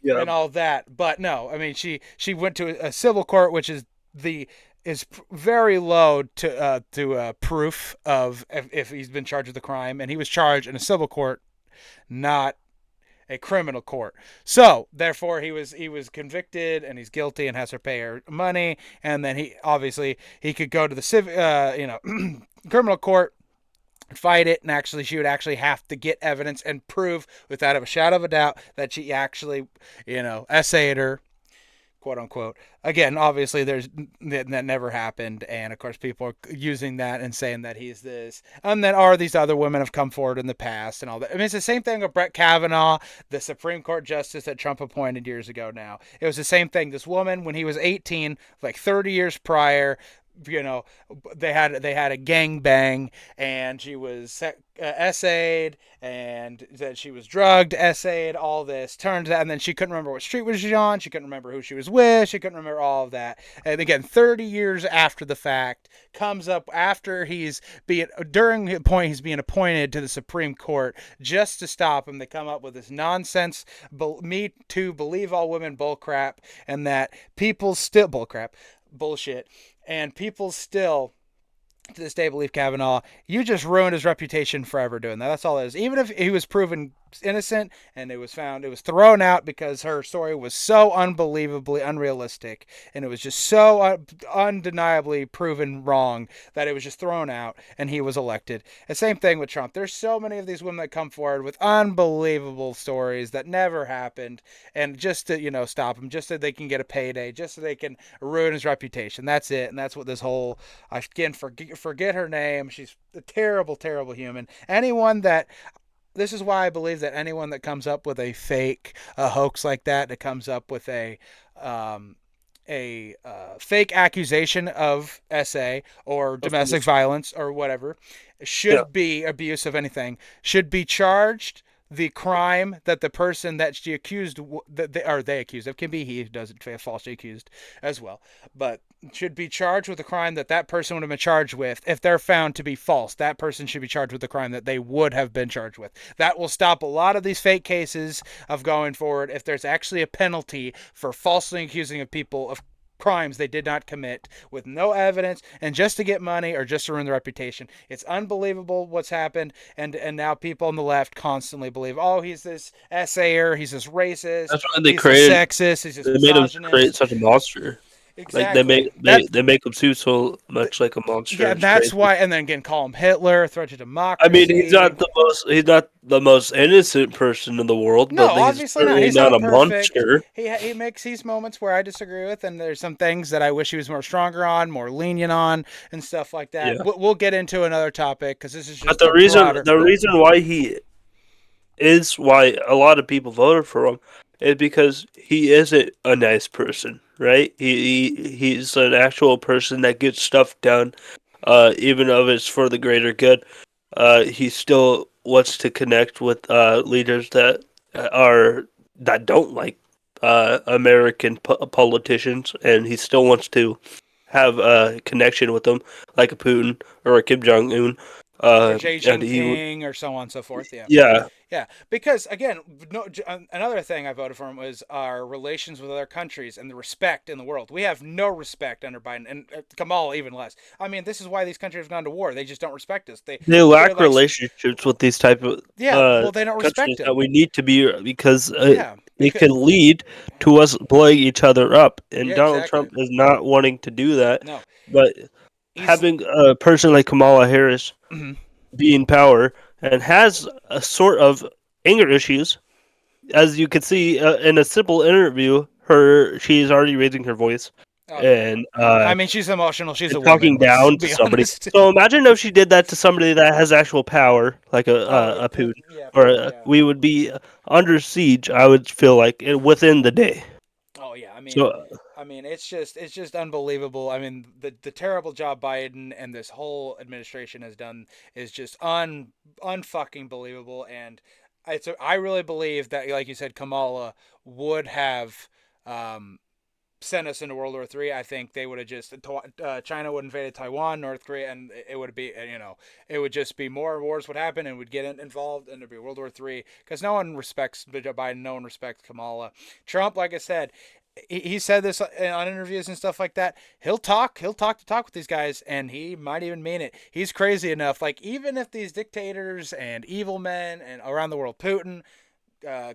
[SPEAKER 2] yeah,
[SPEAKER 1] and all that. But no, I mean, she went to a civil court, which is the is very low to proof of if he's been charged with a crime, and he was charged in a civil court, not a criminal court. So therefore, he was convicted and he's guilty and has to pay her money, and then he obviously he could go to the civic, criminal court, fight it, and actually she would actually have to get evidence and prove without a shadow of a doubt that she actually, essayed her, quote unquote. Again, obviously, that never happened, and of course, people are using that and saying that he's this, and then these other women have come forward in the past and all that. I mean, it's the same thing with Brett Kavanaugh, the Supreme Court justice that Trump appointed years ago. Now, it was the same thing. This woman, when he was 18, like 30 years prior, you know, they had a gang bang, and she was essayed, and that she was drugged, essayed, all this. Turns out, and then she couldn't remember what street was she on. She couldn't remember who she was with. She couldn't remember all of that. And again, 30 years after the fact, comes up after during the point he's being appointed to the Supreme Court, just to stop him. They come up with this nonsense, Me Too, believe all women bullcrap, and that people still bullcrap, bullshit, and people still to this day believe Kavanaugh. You just ruined his reputation forever doing that. That's all it is. Even if he was proven innocent and it was thrown out because her story was so unbelievably unrealistic and it was just so undeniably proven wrong that it was just thrown out and he was elected. The same thing with Trump. There's so many of these women that come forward with unbelievable stories that never happened, and just to stop him, just so they can get a payday, just so they can ruin his reputation. That's it, and that's what this whole, again, forget her name. She's a terrible, terrible human. This is why I believe that anyone that comes up with a hoax like that comes up with um, fake accusation of SA or domestic violence or whatever,
[SPEAKER 2] yeah.
[SPEAKER 1] should be abuse of anything, should be charged the crime that the person that she accused, that they accused of, can be he who does it falsely accused as well, but should be charged with the crime that person would have been charged with. If they're found to be false, that person should be charged with the crime that they would have been charged with. That will stop a lot of these fake cases of going forward. If there's actually a penalty for falsely accusing of people of crimes they did not commit with no evidence and just to get money or just to ruin their reputation. It's unbelievable what's happened, and now people on the left constantly believe, oh, he's this essayer, he's this racist,
[SPEAKER 2] That's why they
[SPEAKER 1] he's this
[SPEAKER 2] created.
[SPEAKER 1] sexist, he's this
[SPEAKER 2] They made him create
[SPEAKER 1] misogynist.
[SPEAKER 2] such a monster. Like
[SPEAKER 1] Exactly. That's
[SPEAKER 2] they make him seem so
[SPEAKER 1] th-
[SPEAKER 2] much like a monster.
[SPEAKER 1] yeah,
[SPEAKER 2] It's
[SPEAKER 1] that's
[SPEAKER 2] crazy.
[SPEAKER 1] why. And then again, call him Hitler, threat to
[SPEAKER 2] I mean, he's
[SPEAKER 1] democracy.
[SPEAKER 2] not the most innocent person in the world,
[SPEAKER 1] No,
[SPEAKER 2] but he's
[SPEAKER 1] obviously not.
[SPEAKER 2] certainly
[SPEAKER 1] He's
[SPEAKER 2] not
[SPEAKER 1] not
[SPEAKER 2] a
[SPEAKER 1] perfect.
[SPEAKER 2] monster.
[SPEAKER 1] He makes these moments where I disagree with, and there's some things that I wish he was more stronger on, more lenient on, and stuff like that.
[SPEAKER 2] Yeah.
[SPEAKER 1] We'll get into another topic because this is
[SPEAKER 2] But
[SPEAKER 1] just a broader.
[SPEAKER 2] the reason why he is why a lot of people voted for him is because he isn't a nice person, right? He's an actual person that gets stuff done, even if it's for the greater good. He still wants to connect with leaders that don't like American politicians, and he still wants to have a connection with them, like a Putin or a Kim Jong Un.
[SPEAKER 1] Or Xi
[SPEAKER 2] And he would,
[SPEAKER 1] Jinping, or so on and so forth. Yeah.
[SPEAKER 2] yeah,
[SPEAKER 1] Yeah, because again, no, another thing I voted for him was our relations with other countries and the respect in the world. We have no respect under Biden, and Kamala even less. I mean, this is why these countries have gone to war. They just don't respect us.
[SPEAKER 2] they
[SPEAKER 1] They're
[SPEAKER 2] lack
[SPEAKER 1] like,
[SPEAKER 2] relationships with these type of
[SPEAKER 1] yeah, well, they don't
[SPEAKER 2] countries
[SPEAKER 1] respect
[SPEAKER 2] that
[SPEAKER 1] him.
[SPEAKER 2] we need to be because
[SPEAKER 1] Yeah,
[SPEAKER 2] it
[SPEAKER 1] because
[SPEAKER 2] can lead to us blowing each other up. And
[SPEAKER 1] yeah,
[SPEAKER 2] Donald
[SPEAKER 1] exactly.
[SPEAKER 2] Trump is not wanting to do that.
[SPEAKER 1] No,
[SPEAKER 2] But
[SPEAKER 1] he's
[SPEAKER 2] having a person like Kamala Harris be in power and has a sort of anger issues, as you can see in a simple interview, she's already raising her voice
[SPEAKER 1] oh yeah.
[SPEAKER 2] and
[SPEAKER 1] I mean, she's emotional. She's a woman.
[SPEAKER 2] talking
[SPEAKER 1] Let's
[SPEAKER 2] down to
[SPEAKER 1] be
[SPEAKER 2] somebody.
[SPEAKER 1] honest.
[SPEAKER 2] So imagine if she did that to somebody that has actual power, like
[SPEAKER 1] Oh
[SPEAKER 2] a Putin,
[SPEAKER 1] yeah,
[SPEAKER 2] or
[SPEAKER 1] Putin. Yeah.
[SPEAKER 2] we would be under siege. I would feel like within the day.
[SPEAKER 1] Oh yeah,
[SPEAKER 2] So
[SPEAKER 1] I mean, it's just unbelievable. I mean, the terrible job Biden and this whole administration has done is just unfucking believable. And I really believe that, like you said, Kamala would have um, sent us into World War III. I think they would have just China would have invaded Taiwan, North Korea, and it would be it would just be more wars would happen and would get involved, and there'd be World War III because no one respects Joe Biden, no one respects Kamala. Trump, like I said, he said this on interviews and stuff like that. He'll talk with these guys, and he might even mean it. He's crazy enough. Like, even if these dictators and evil men and around the world, Putin,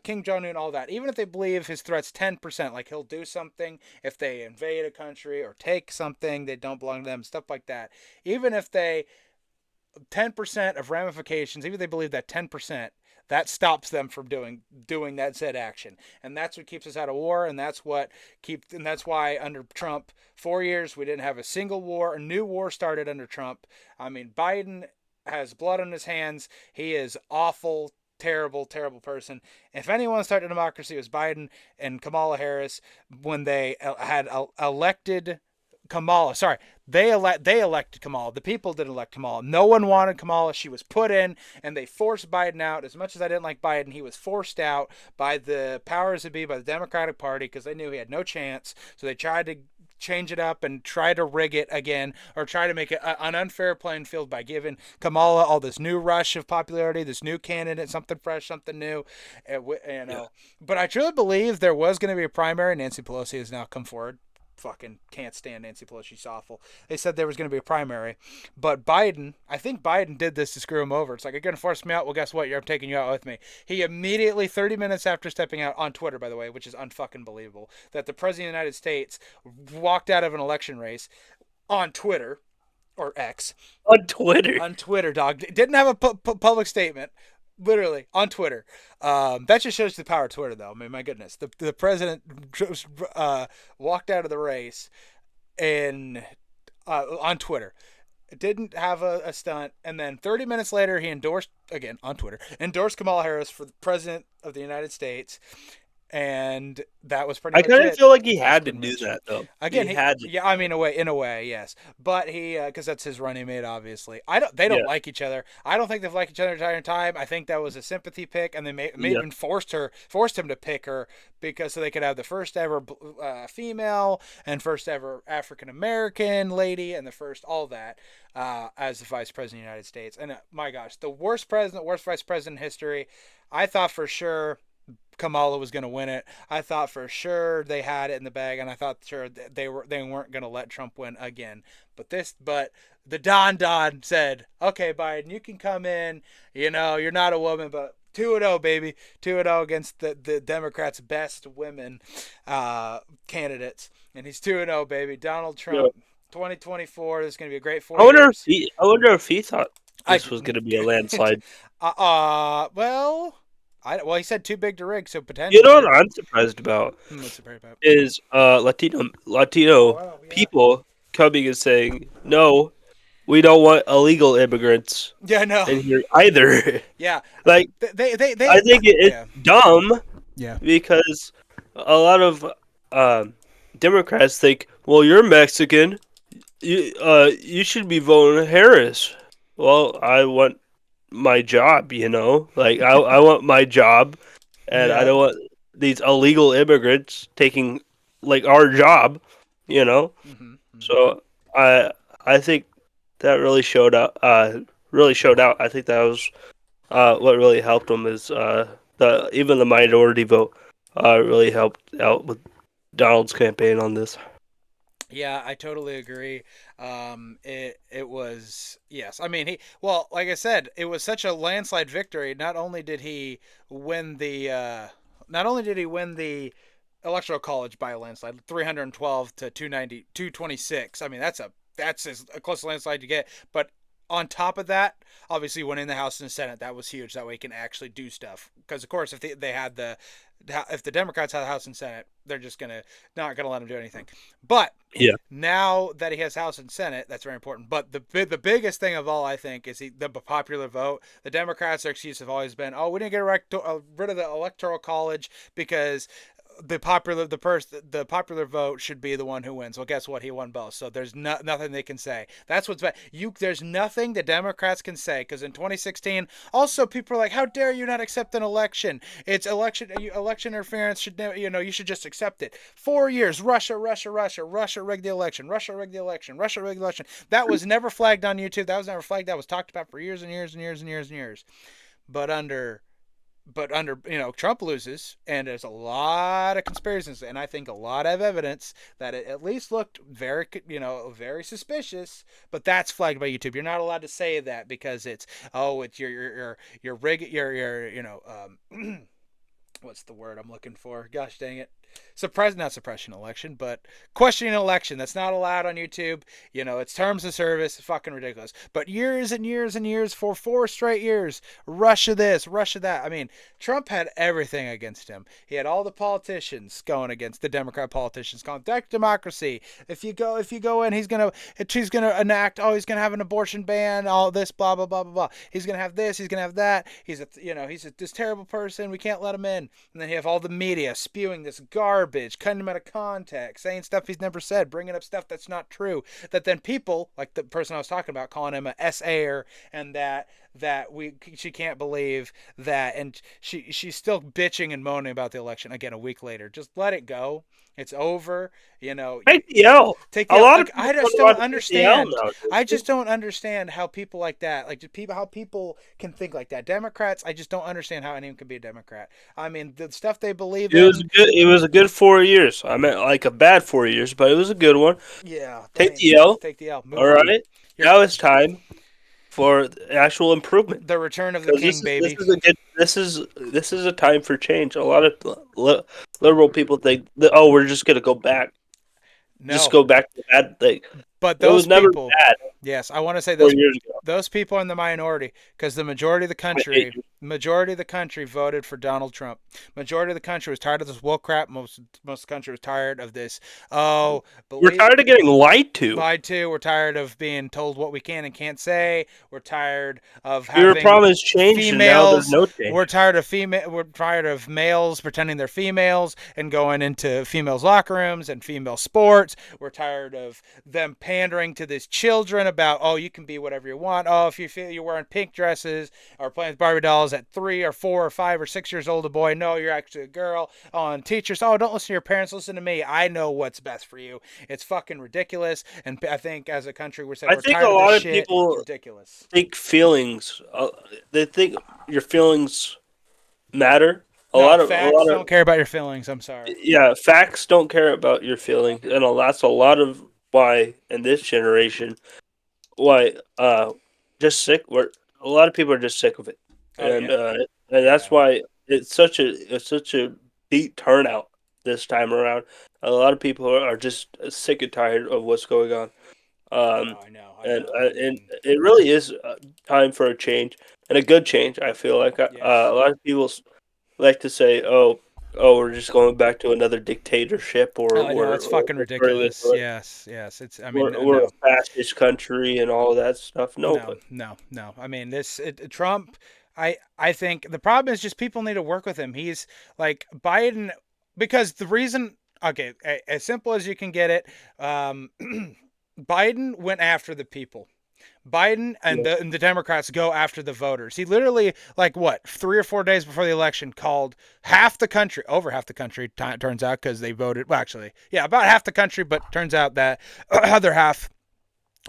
[SPEAKER 1] King Jong Un, all that, even if they believe his threat's 10%, like he'll do something if they invade a country or take something that don't belong to them, stuff like that. Even if they 10% of ramifications, even if they believe that 10%, that stops them from doing that said action, and that's what keeps us out of war, and that's why under Trump 4 years we didn't have a single war. A new war started under Trump. I mean, Biden has blood on his hands. He is awful, terrible, terrible person. If anyone started a democracy, it was Biden and Kamala Harris when they had elected Kamala. Sorry, they elected Kamala. The people didn't elect Kamala. No one wanted Kamala. She was put in, and they forced Biden out. As much as I didn't like Biden, he was forced out by the powers that be, by the Democratic Party, because they knew he had no chance. So they tried to change it up and try to rig it again, or try to make it an unfair playing field by giving Kamala all this new rush of popularity, this new candidate, something fresh, something new.
[SPEAKER 2] yeah,
[SPEAKER 1] But I truly believe there was going to be a primary. Nancy Pelosi has now come forward. Fucking can't stand Nancy Pelosi. She's awful. They said there was going to be a primary, but I think Biden did this to screw him over. It's like, you're going to force me out. Well, guess what? I'm taking you out with me. He immediately, 30 minutes after stepping out, on Twitter, by the way, which is unfucking believable, that the president of the United States walked out of an election race on Twitter, or X,
[SPEAKER 2] on Twitter.
[SPEAKER 1] on Twitter, dog. Didn't have a public statement. Literally on Twitter. That just shows the power of Twitter, though. I mean, my goodness, the president walked out of the race and on Twitter. Didn't have a stunt, and then 30 minutes later, he endorsed, again on Twitter, endorsed Kamala Harris for the president of the United States, and that was pretty
[SPEAKER 2] I
[SPEAKER 1] much
[SPEAKER 2] kind of
[SPEAKER 1] it.
[SPEAKER 2] feel like he
[SPEAKER 1] That's
[SPEAKER 2] had to
[SPEAKER 1] pretty
[SPEAKER 2] do
[SPEAKER 1] much it.
[SPEAKER 2] that though.
[SPEAKER 1] Again,
[SPEAKER 2] He had to.
[SPEAKER 1] yeah, I mean, in a way, yes, but he, because that's his running mate, obviously. They don't
[SPEAKER 2] Yeah,
[SPEAKER 1] like each other. I don't think they've liked each other the entire time. I think that was a sympathy pick, and they may
[SPEAKER 2] yeah,
[SPEAKER 1] even forced him to pick her because so they could have the first ever female and first ever African American lady and the first all that as the vice president of the United States. And my gosh, the worst president, worst vice president in history. I thought for sure Kamala was going to win it. I thought for sure they had it in the bag, and I thought sure they weren't going to let Trump win again. But the Don said, "Okay, Biden, you can come in. You know, you're not a woman, but 2-0, baby. 2-0 against the Democrats' best women candidates. And he's 2-0, baby. Donald
[SPEAKER 2] Yeah.
[SPEAKER 1] Trump, 2024. This is going to be a great four
[SPEAKER 2] I wonder if
[SPEAKER 1] years.
[SPEAKER 2] he thought
[SPEAKER 1] I
[SPEAKER 2] this was going to be a landslide.
[SPEAKER 1] well, well, he said too big to rig, so
[SPEAKER 2] You know
[SPEAKER 1] potentially.
[SPEAKER 2] what I'm surprised about
[SPEAKER 1] What's the about?
[SPEAKER 2] is Latino
[SPEAKER 1] Oh, yeah.
[SPEAKER 2] people coming and saying, "No, we don't want illegal immigrants
[SPEAKER 1] Yeah, no.
[SPEAKER 2] in here either."
[SPEAKER 1] Yeah.
[SPEAKER 2] Like,
[SPEAKER 1] They
[SPEAKER 2] I think it's
[SPEAKER 1] yeah.
[SPEAKER 2] dumb
[SPEAKER 1] Yeah.
[SPEAKER 2] because a lot of um, Democrats think, "Well, you're Mexican. You should be voting Harris." Well, I want my job, Like I want my job, and I
[SPEAKER 1] Yeah.
[SPEAKER 2] don't want these illegal immigrants taking like our job, you know.
[SPEAKER 1] Mhm. Mhm.
[SPEAKER 2] So I I think that really showed out. Really showed out. I think that was what really helped them is the even the minority vote really helped out with Donald's campaign on this.
[SPEAKER 1] Yeah, I totally agree. It was yes. I mean, he well, like I said, it was such a landslide victory. Win the not only did he win the electoral college by a landslide, 312 to 290 226. I mean, that's as close a landslide you get. But on top of that, obviously winning the House and the Senate, that was huge. That way he can actually do stuff. Because of course, if they had if the Democrats had the House and Senate, they're just gonna not gonna let him do anything. But
[SPEAKER 2] Yeah.
[SPEAKER 1] now that he has House and Senate, that's very important. But the biggest thing of all, I think, is the popular vote. The Democrats' excuse have always been, "Oh, we didn't get rid of the electoral college because the popular vote should be the one who wins." Well, guess what? He won both, so there's nothing they can say. That's what's bad. There's nothing the Democrats can say because in 2016, also people are like, "How dare you not accept an election? It's election interference. You should just accept it." 4 years, Russia, Russia, Russia, Russia rigged the election, Russia rigged the election, Russia rigged the election. That was never flagged on YouTube. That was never flagged. That was talked about for years and years and years and years and years. But under Trump loses, and there's a lot of conspiracies, and I think a lot of evidence that it at least looked very suspicious. But that's flagged by YouTube. You're not allowed to say that because it's your rig your what's the word I'm looking for? Gosh dang it. Not suppression election, but questioning election. That's not allowed on YouTube. It's terms of service. It's fucking ridiculous. But years and years and years, for 4 straight years, Russia this, Russia that. I mean, Trump had everything against him. He had all the politicians going against the Democrat politicians, calling democracy. If you go in, he's gonna enact. Oh, he's gonna have an abortion ban. All this, blah blah blah blah blah. He's gonna have this. He's gonna have that. This terrible person. We can't let him in. And then you have all the media spewing this garbage, cutting him out of context, saying stuff he's never said, bringing up stuff that's not true. That then people, like the person I was talking about, calling him a SAer, and she can't believe that, and she's still bitching and moaning about the election again a week later. Just let it go. It's over.
[SPEAKER 2] Take the L.
[SPEAKER 1] Take
[SPEAKER 2] A
[SPEAKER 1] the
[SPEAKER 2] lot of
[SPEAKER 1] like.
[SPEAKER 2] people
[SPEAKER 1] I just
[SPEAKER 2] don't
[SPEAKER 1] don't
[SPEAKER 2] want to take the L
[SPEAKER 1] understand. I
[SPEAKER 2] nowadays.
[SPEAKER 1] just don't understand how people like that, like how people can think like that. Democrats, I just don't understand how anyone can be a Democrat. I mean, the stuff they believe
[SPEAKER 2] It was
[SPEAKER 1] in.
[SPEAKER 2] good. It was a good 4 years. I meant like a bad 4 years, but it was a good one.
[SPEAKER 1] Yeah, I
[SPEAKER 2] Take
[SPEAKER 1] mean,
[SPEAKER 2] the L.
[SPEAKER 1] take the L.
[SPEAKER 2] All
[SPEAKER 1] Move on.
[SPEAKER 2] right.
[SPEAKER 1] You're
[SPEAKER 2] Now it's time for actual improvement
[SPEAKER 1] the return of the
[SPEAKER 2] because
[SPEAKER 1] king,
[SPEAKER 2] this
[SPEAKER 1] baby.
[SPEAKER 2] is a good this is a time for change. A lot of liberal people think that, oh, we're just gonna go back, just
[SPEAKER 1] No,
[SPEAKER 2] go back to that thing.
[SPEAKER 1] but
[SPEAKER 2] It was
[SPEAKER 1] those
[SPEAKER 2] never
[SPEAKER 1] people,
[SPEAKER 2] bad
[SPEAKER 1] yes, I want to say
[SPEAKER 2] 4 years ago.
[SPEAKER 1] those people are in the minority because
[SPEAKER 2] I hate you.
[SPEAKER 1] the majority of the country voted for Donald Trump. Majority of the country was tired of this woke crap. Most of the country was tired of this. Oh,
[SPEAKER 2] We're
[SPEAKER 1] believe
[SPEAKER 2] tired of getting lied to.
[SPEAKER 1] lied to. We're tired of being told what we can and can't say. We're tired of
[SPEAKER 2] We were
[SPEAKER 1] having
[SPEAKER 2] promised change, and now there's
[SPEAKER 1] females.
[SPEAKER 2] no change.
[SPEAKER 1] We're tired of males pretending they're females and going into females' locker rooms and female sports. We're tired of them pandering to these children about, oh, you can be whatever you want. Oh, if you feel you're wearing pink dresses or playing with Barbie dolls at 3 or 4 or 5 or 6 years old, a boy, no, you're actually a girl. Oh, and teachers, oh, don't listen to your parents, listen to me. I know what's best for you. It's fucking ridiculous. And I think as a country,
[SPEAKER 2] I
[SPEAKER 1] we're
[SPEAKER 2] think a
[SPEAKER 1] tired of this
[SPEAKER 2] lot of
[SPEAKER 1] shit. It's
[SPEAKER 2] people
[SPEAKER 1] ridiculous.
[SPEAKER 2] think feelings. They think your feelings matter.
[SPEAKER 1] No,
[SPEAKER 2] A
[SPEAKER 1] facts
[SPEAKER 2] lot of
[SPEAKER 1] don't care about your feelings. I'm sorry.
[SPEAKER 2] yeah, facts don't care about your feelings, and that's a lot of why in this generation, why just sick. We're a lot of people are just sick of it.
[SPEAKER 1] Oh
[SPEAKER 2] and
[SPEAKER 1] yeah,
[SPEAKER 2] and that's
[SPEAKER 1] yeah.
[SPEAKER 2] why it's such a deep turnout this time around. A lot of people are just sick and tired of what's going on. Um,
[SPEAKER 1] Oh, I know, I
[SPEAKER 2] and
[SPEAKER 1] know. I
[SPEAKER 2] and
[SPEAKER 1] mean,
[SPEAKER 2] it really is time for a change and a good change. I feel like a
[SPEAKER 1] yes.
[SPEAKER 2] lot of people like to say, "Oh, we're just going back to another dictatorship, or
[SPEAKER 1] Oh, I know, it's fucking ridiculous. Yes, yes. It's. I mean,
[SPEAKER 2] we're a
[SPEAKER 1] no,
[SPEAKER 2] fascist country and all that stuff." No,
[SPEAKER 1] no,
[SPEAKER 2] but
[SPEAKER 1] no, no. I mean, Trump. I think the problem is just people need to work with him. He's like Biden because the reason. Okay, as simple as you can get it. Biden went after the people. Biden
[SPEAKER 2] yeah,
[SPEAKER 1] and the Democrats go after the voters. He literally, like, what, 3 or 4 days before the election, called half the country, over half the country, turns out, because they voted. Well, actually, yeah, about half the country, but turns out that other half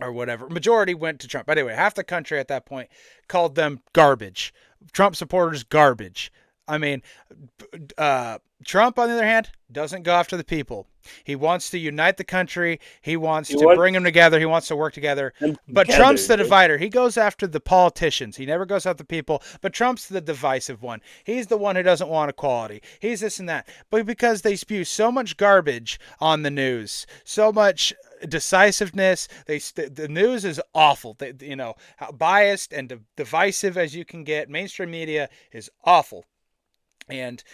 [SPEAKER 1] or whatever, majority went to Trump. Anyway, half the country at that point called them garbage. Trump supporters garbage. I mean, uh, Trump, on the other hand, doesn't go after the people. He wants to unite the country. He wants
[SPEAKER 2] he
[SPEAKER 1] to bring
[SPEAKER 2] wants
[SPEAKER 1] them together. He wants to work together.
[SPEAKER 2] them
[SPEAKER 1] But Trump's
[SPEAKER 2] together.
[SPEAKER 1] the divider. He goes after the politicians. He never goes after the people. But Trump's the divisive one. He's the one who doesn't want equality. He's this and that. But because they spew so much garbage on the news, so much decisiveness, the news is awful. How biased and divisive as you can get. Mainstream media is awful. And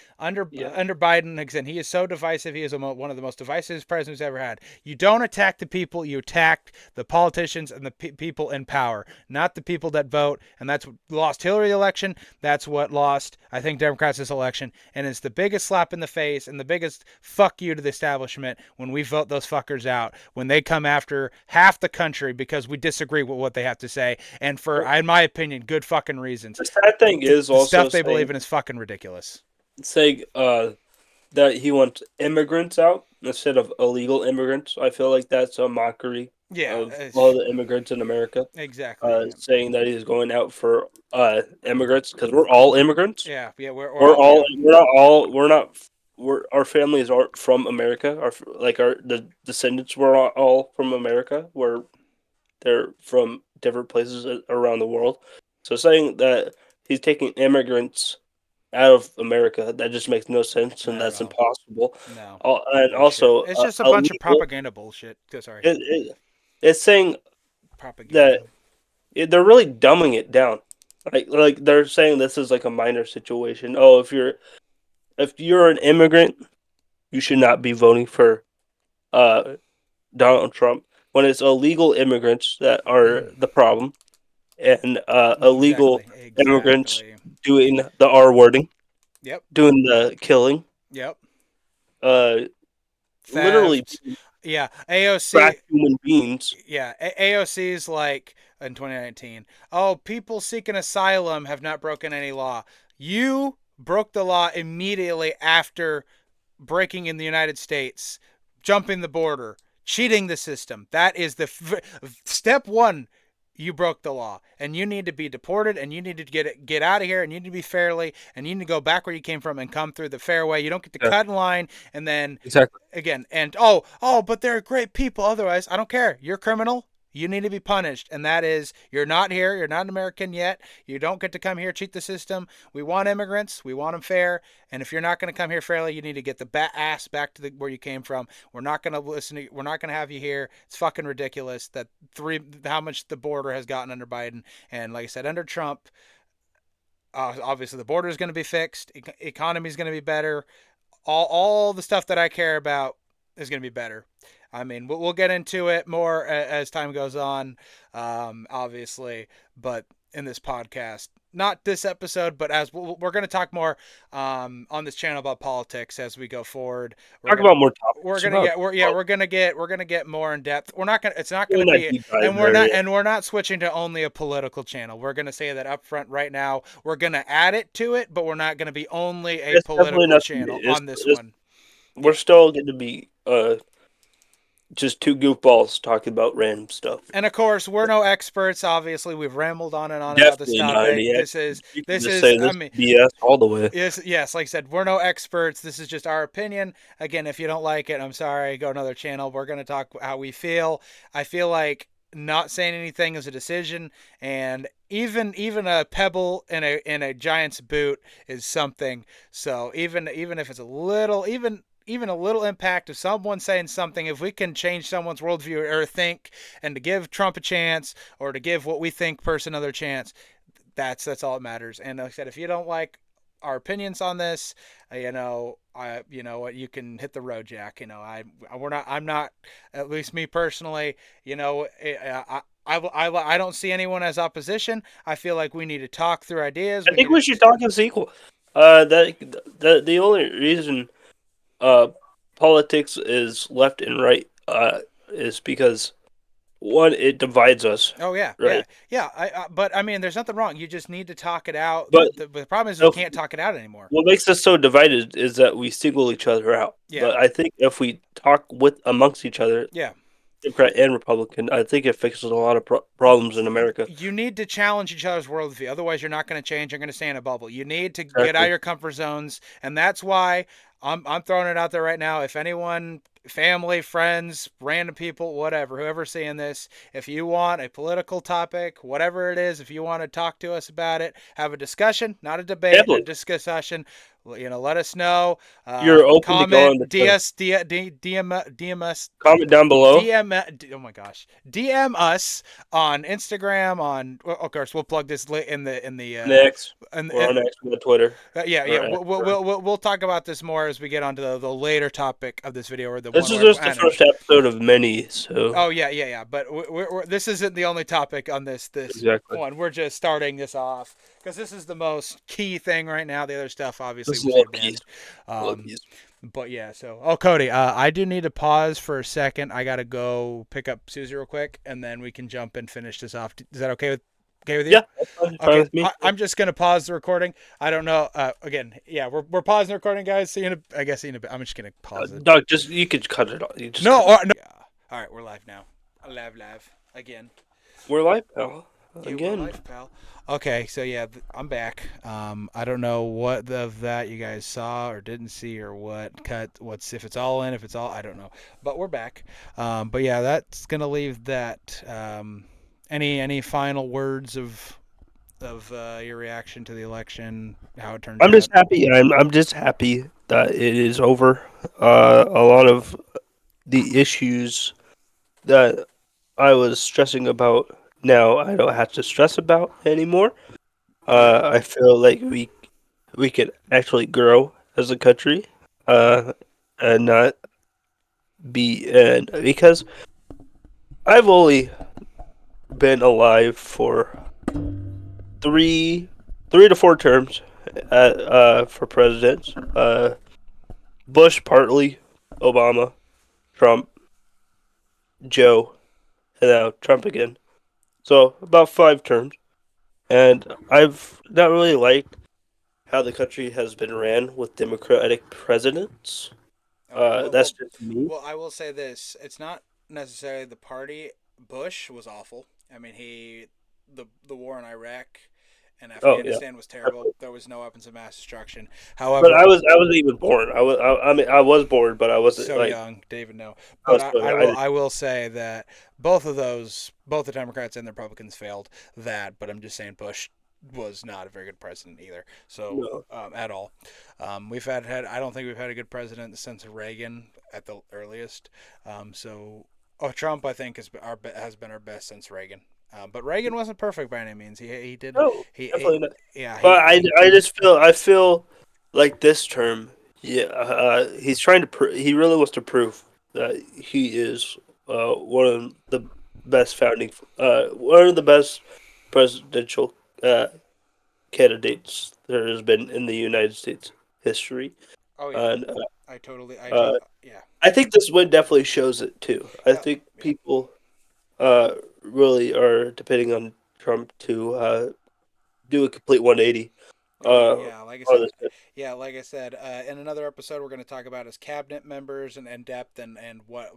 [SPEAKER 2] Yeah,
[SPEAKER 1] under Biden, again, he is so divisive. He is one of the most divisive presidents we've ever had. You don't attack the people. You attack the politicians and the people in power, not the people that vote. And that's what lost Hillary the election. That's what lost, I think, Democrats this election. And it's the biggest slap in the face and the biggest fuck you to the establishment when we vote those fuckers out, when they come after half the country because we disagree with what they have to say. And for, in my opinion, good fucking reasons.
[SPEAKER 2] the sad thing is
[SPEAKER 1] The
[SPEAKER 2] also
[SPEAKER 1] stuff they believe in is fucking ridiculous.
[SPEAKER 2] saying that he wants immigrants out instead of illegal immigrants. I feel like that's a mockery
[SPEAKER 1] Yeah,
[SPEAKER 2] of all the immigrants in America.
[SPEAKER 1] exactly.
[SPEAKER 2] Saying that he's going out for immigrants because we're all immigrants.
[SPEAKER 1] Yeah, yeah. We're
[SPEAKER 2] We're
[SPEAKER 1] all,
[SPEAKER 2] all
[SPEAKER 1] yeah,
[SPEAKER 2] we're not all we're not we're our families aren't from America. Our the descendants were all from America. They're from different places around the world. So saying that he's taking immigrants out of America, that just makes no sense, and
[SPEAKER 1] not at
[SPEAKER 2] that's
[SPEAKER 1] all.
[SPEAKER 2] impossible.
[SPEAKER 1] No,
[SPEAKER 2] And
[SPEAKER 1] bullshit.
[SPEAKER 2] also,
[SPEAKER 1] It's just a bunch of
[SPEAKER 2] illegal.
[SPEAKER 1] propaganda bullshit. Sorry,
[SPEAKER 2] It, it's saying that
[SPEAKER 1] propaganda.
[SPEAKER 2] they're really dumbing it down. Like they're saying this is like a minor situation. Oh, if you're an immigrant, you should not be voting for uh Donald Trump. When it's illegal immigrants that are the problem, and illegal
[SPEAKER 1] Exactly,
[SPEAKER 2] immigrants
[SPEAKER 1] exactly.
[SPEAKER 2] doing the R wording,
[SPEAKER 1] Yep,
[SPEAKER 2] doing the killing,
[SPEAKER 1] yep.
[SPEAKER 2] uh, literally
[SPEAKER 1] Theft. Yeah, AOC.
[SPEAKER 2] trash human beings.
[SPEAKER 1] Yeah, AOC's like in 2019. Oh, people seeking asylum have not broken any law. You broke the law immediately after breaking in the United States, jumping the border, cheating the system. That is the step one. You broke the law, and you need to be deported, and you need to get out of here, and you need to be fairly, and you need to go back where you came from and come through the fair way. You don't get to
[SPEAKER 2] Yeah,
[SPEAKER 1] cut in line, and then
[SPEAKER 2] exactly.
[SPEAKER 1] again, and but they're great people. Otherwise, I don't care. You're a criminal. You need to be punished, and that is you're not here. You're not an American yet. You don't get to come here, cheat the system. We want immigrants. We want them fair. And if you're not going to come here fairly, you need to get the ass back to where you came from. We're not going to listen. We're not going to have you here. It's fucking ridiculous that how much the border has gotten under Biden, and like I said, under Trump. Obviously, the border is going to be fixed. Economy is going to be better. All the stuff that I care about is going to be better. I mean, we'll get into it more as time goes on, obviously, but in this podcast, not this episode, but as we're going to talk more on this channel about politics as we go forward. We're
[SPEAKER 2] Talk
[SPEAKER 1] gonna
[SPEAKER 2] about more
[SPEAKER 1] we're
[SPEAKER 2] topics
[SPEAKER 1] gonna
[SPEAKER 2] about
[SPEAKER 1] get we're gonna get more in depth. We're not gonna it's not gonna
[SPEAKER 2] doing that
[SPEAKER 1] be
[SPEAKER 2] deep dive there. Yeah,
[SPEAKER 1] and we're not switching to only a political channel. We're gonna say that up front right now. We're gonna add it to it, but we're not gonna be only a
[SPEAKER 2] it's definitely
[SPEAKER 1] political
[SPEAKER 2] not.
[SPEAKER 1] channel on this
[SPEAKER 2] It's
[SPEAKER 1] one.
[SPEAKER 2] we're
[SPEAKER 1] Yeah.
[SPEAKER 2] still going to be just two goofballs talking about random stuff.
[SPEAKER 1] And of course, we're no experts. Obviously, we've rambled on and on about this
[SPEAKER 2] Definitely not
[SPEAKER 1] topic.
[SPEAKER 2] any
[SPEAKER 1] This
[SPEAKER 2] experts.
[SPEAKER 1] is
[SPEAKER 2] You can
[SPEAKER 1] this
[SPEAKER 2] just
[SPEAKER 1] is
[SPEAKER 2] say
[SPEAKER 1] I
[SPEAKER 2] this
[SPEAKER 1] mean,
[SPEAKER 2] BS all the way.
[SPEAKER 1] yes, like I said, we're no experts. This is just our opinion. Again, if you don't like it, I'm sorry. Go another channel. We're going to talk how we feel. I feel like not saying anything is a decision, and even a pebble in a giant's boot is something. So even if it's a little, even a little impact of someone saying something, if we can change someone's worldview or think, and to give Trump a chance or to give what we think person another chance, that's all that matters. And like I said, if you don't like our opinions on this, you know what, you can hit the road, Jack. I'm not, at least me personally, I don't see anyone as opposition. I feel like we need to talk through ideas.
[SPEAKER 2] I
[SPEAKER 1] We
[SPEAKER 2] think
[SPEAKER 1] need
[SPEAKER 2] we
[SPEAKER 1] to.
[SPEAKER 2] should talk as equal. That the only reason uh politics is left and right is because one, it divides us,
[SPEAKER 1] Oh yeah,
[SPEAKER 2] right?
[SPEAKER 1] yeah, yeah. But I mean, there's nothing wrong. You just need to talk it out.
[SPEAKER 2] But
[SPEAKER 1] The problem is we
[SPEAKER 2] if,
[SPEAKER 1] can't talk it out anymore.
[SPEAKER 2] what makes us so divided is that we single each other out.
[SPEAKER 1] Yeah,
[SPEAKER 2] But I think if we talk with amongst each other,
[SPEAKER 1] yeah.
[SPEAKER 2] Democrat and Republican, I think it fixes a lot of problems in America.
[SPEAKER 1] You need to challenge each other's worldview. Otherwise, you're not going to change. You're going to stay in a bubble. You need to get out of
[SPEAKER 2] Exactly.
[SPEAKER 1] your comfort zones, and that's why I'm throwing it out there right now. If anyone, family, friends, random people, whatever, whoever's seeing this, if you want a political topic, whatever it is, if you want to talk to us about it, have a discussion, not a debate, a
[SPEAKER 2] Definitely.
[SPEAKER 1] discussion. Let us know.
[SPEAKER 2] You're open to go
[SPEAKER 1] Comment,
[SPEAKER 2] on the show.
[SPEAKER 1] DS, DM us,
[SPEAKER 2] Comment down below.
[SPEAKER 1] DM. Oh my gosh, DM us on Instagram. Of course, we'll plug this in the
[SPEAKER 2] Next.
[SPEAKER 1] and
[SPEAKER 2] We're on X, we're on Twitter.
[SPEAKER 1] yeah, yeah.
[SPEAKER 2] Or X.
[SPEAKER 1] We'll talk about this more as we get onto the later topic of this video, or the
[SPEAKER 2] This
[SPEAKER 1] one
[SPEAKER 2] is
[SPEAKER 1] where
[SPEAKER 2] just the
[SPEAKER 1] I don't know.
[SPEAKER 2] first episode of many, so
[SPEAKER 1] Oh yeah, yeah, yeah. But this isn't the only topic on this
[SPEAKER 2] exactly.
[SPEAKER 1] one. We're just starting this off because this is the most key thing right now. The other stuff, obviously,
[SPEAKER 2] This is
[SPEAKER 1] we'll save the
[SPEAKER 2] Loki's.
[SPEAKER 1] end. Um,
[SPEAKER 2] Loki's.
[SPEAKER 1] but yeah, so Cody, I do need to pause for a second. I gotta go pick up Susie real quick, and then we can jump and finish this off. Is that okay with you?
[SPEAKER 2] Yeah, that's fine, fine
[SPEAKER 1] Okay,
[SPEAKER 2] with me.
[SPEAKER 1] I'm just gonna pause the recording. I don't know. Again, yeah, we're pausing the recording, guys. See you in I guess see you in a bit. I'm just gonna pause it.
[SPEAKER 2] Doug, just you could cut it off. You just
[SPEAKER 1] No,
[SPEAKER 2] cut it.
[SPEAKER 1] no. Yeah. All right, we're live now. Live again.
[SPEAKER 2] We're live now.
[SPEAKER 1] Yeah, we're
[SPEAKER 2] Again.
[SPEAKER 1] live, pal. Okay, so yeah, I'm back. I don't know what of that you guys saw or didn't see or what cut. What's if it's all in, if it's all, I don't know. But we're back. But yeah, that's gonna leave that. Any final words of your reaction to the election, how it turned
[SPEAKER 2] I'm
[SPEAKER 1] out?
[SPEAKER 2] just happy. I'm just happy that it is over. A lot of the issues that I was stressing about now, I don't have to stress about anymore.
[SPEAKER 1] Yeah.
[SPEAKER 2] I feel like we could actually grow as a country, uh, and not be and because I've only been alive for three three to four terms for presidents. Bush partly, Obama, Trump, Joe, and now Trump again. So about five terms, and I've not really liked how the country has been ran with Democratic presidents.
[SPEAKER 1] Okay.
[SPEAKER 2] That's just me.
[SPEAKER 1] I will say this: it's not necessarily the party. Bush was awful. I mean, the war in Iraq and
[SPEAKER 2] Oh yeah,
[SPEAKER 1] Afghanistan was terrible. There was no weapons of mass destruction.
[SPEAKER 2] but
[SPEAKER 1] However,
[SPEAKER 2] I wasn't even born. I mean I was born, but I wasn't
[SPEAKER 1] so
[SPEAKER 2] like
[SPEAKER 1] young, David. No,
[SPEAKER 2] I
[SPEAKER 1] but
[SPEAKER 2] was still,
[SPEAKER 1] I will say that both the Democrats and the Republicans failed that. But I'm just saying Bush was not a very good president either. So
[SPEAKER 2] no.
[SPEAKER 1] at all, had I don't think we've had a good president since Reagan at the earliest. Trump I think has been our best since Reagan. But Reagan wasn't perfect by any means. He did
[SPEAKER 2] No,
[SPEAKER 1] he
[SPEAKER 2] definitely not.
[SPEAKER 1] yeah
[SPEAKER 2] But
[SPEAKER 1] he
[SPEAKER 2] I just feel I feel like this term, yeah, he's trying to he really wants to prove that he is one of the best one of the best presidential candidates there has been in the United States history,
[SPEAKER 1] oh yeah
[SPEAKER 2] and
[SPEAKER 1] I
[SPEAKER 2] uh,
[SPEAKER 1] yeah
[SPEAKER 2] I think this win definitely shows it too. I
[SPEAKER 1] yeah
[SPEAKER 2] think
[SPEAKER 1] yeah.
[SPEAKER 2] people really are depending on Trump to do a complete 180
[SPEAKER 1] Yeah, like I
[SPEAKER 2] all
[SPEAKER 1] said,
[SPEAKER 2] this.
[SPEAKER 1] in another episode, we're going to talk about his cabinet members and depth and what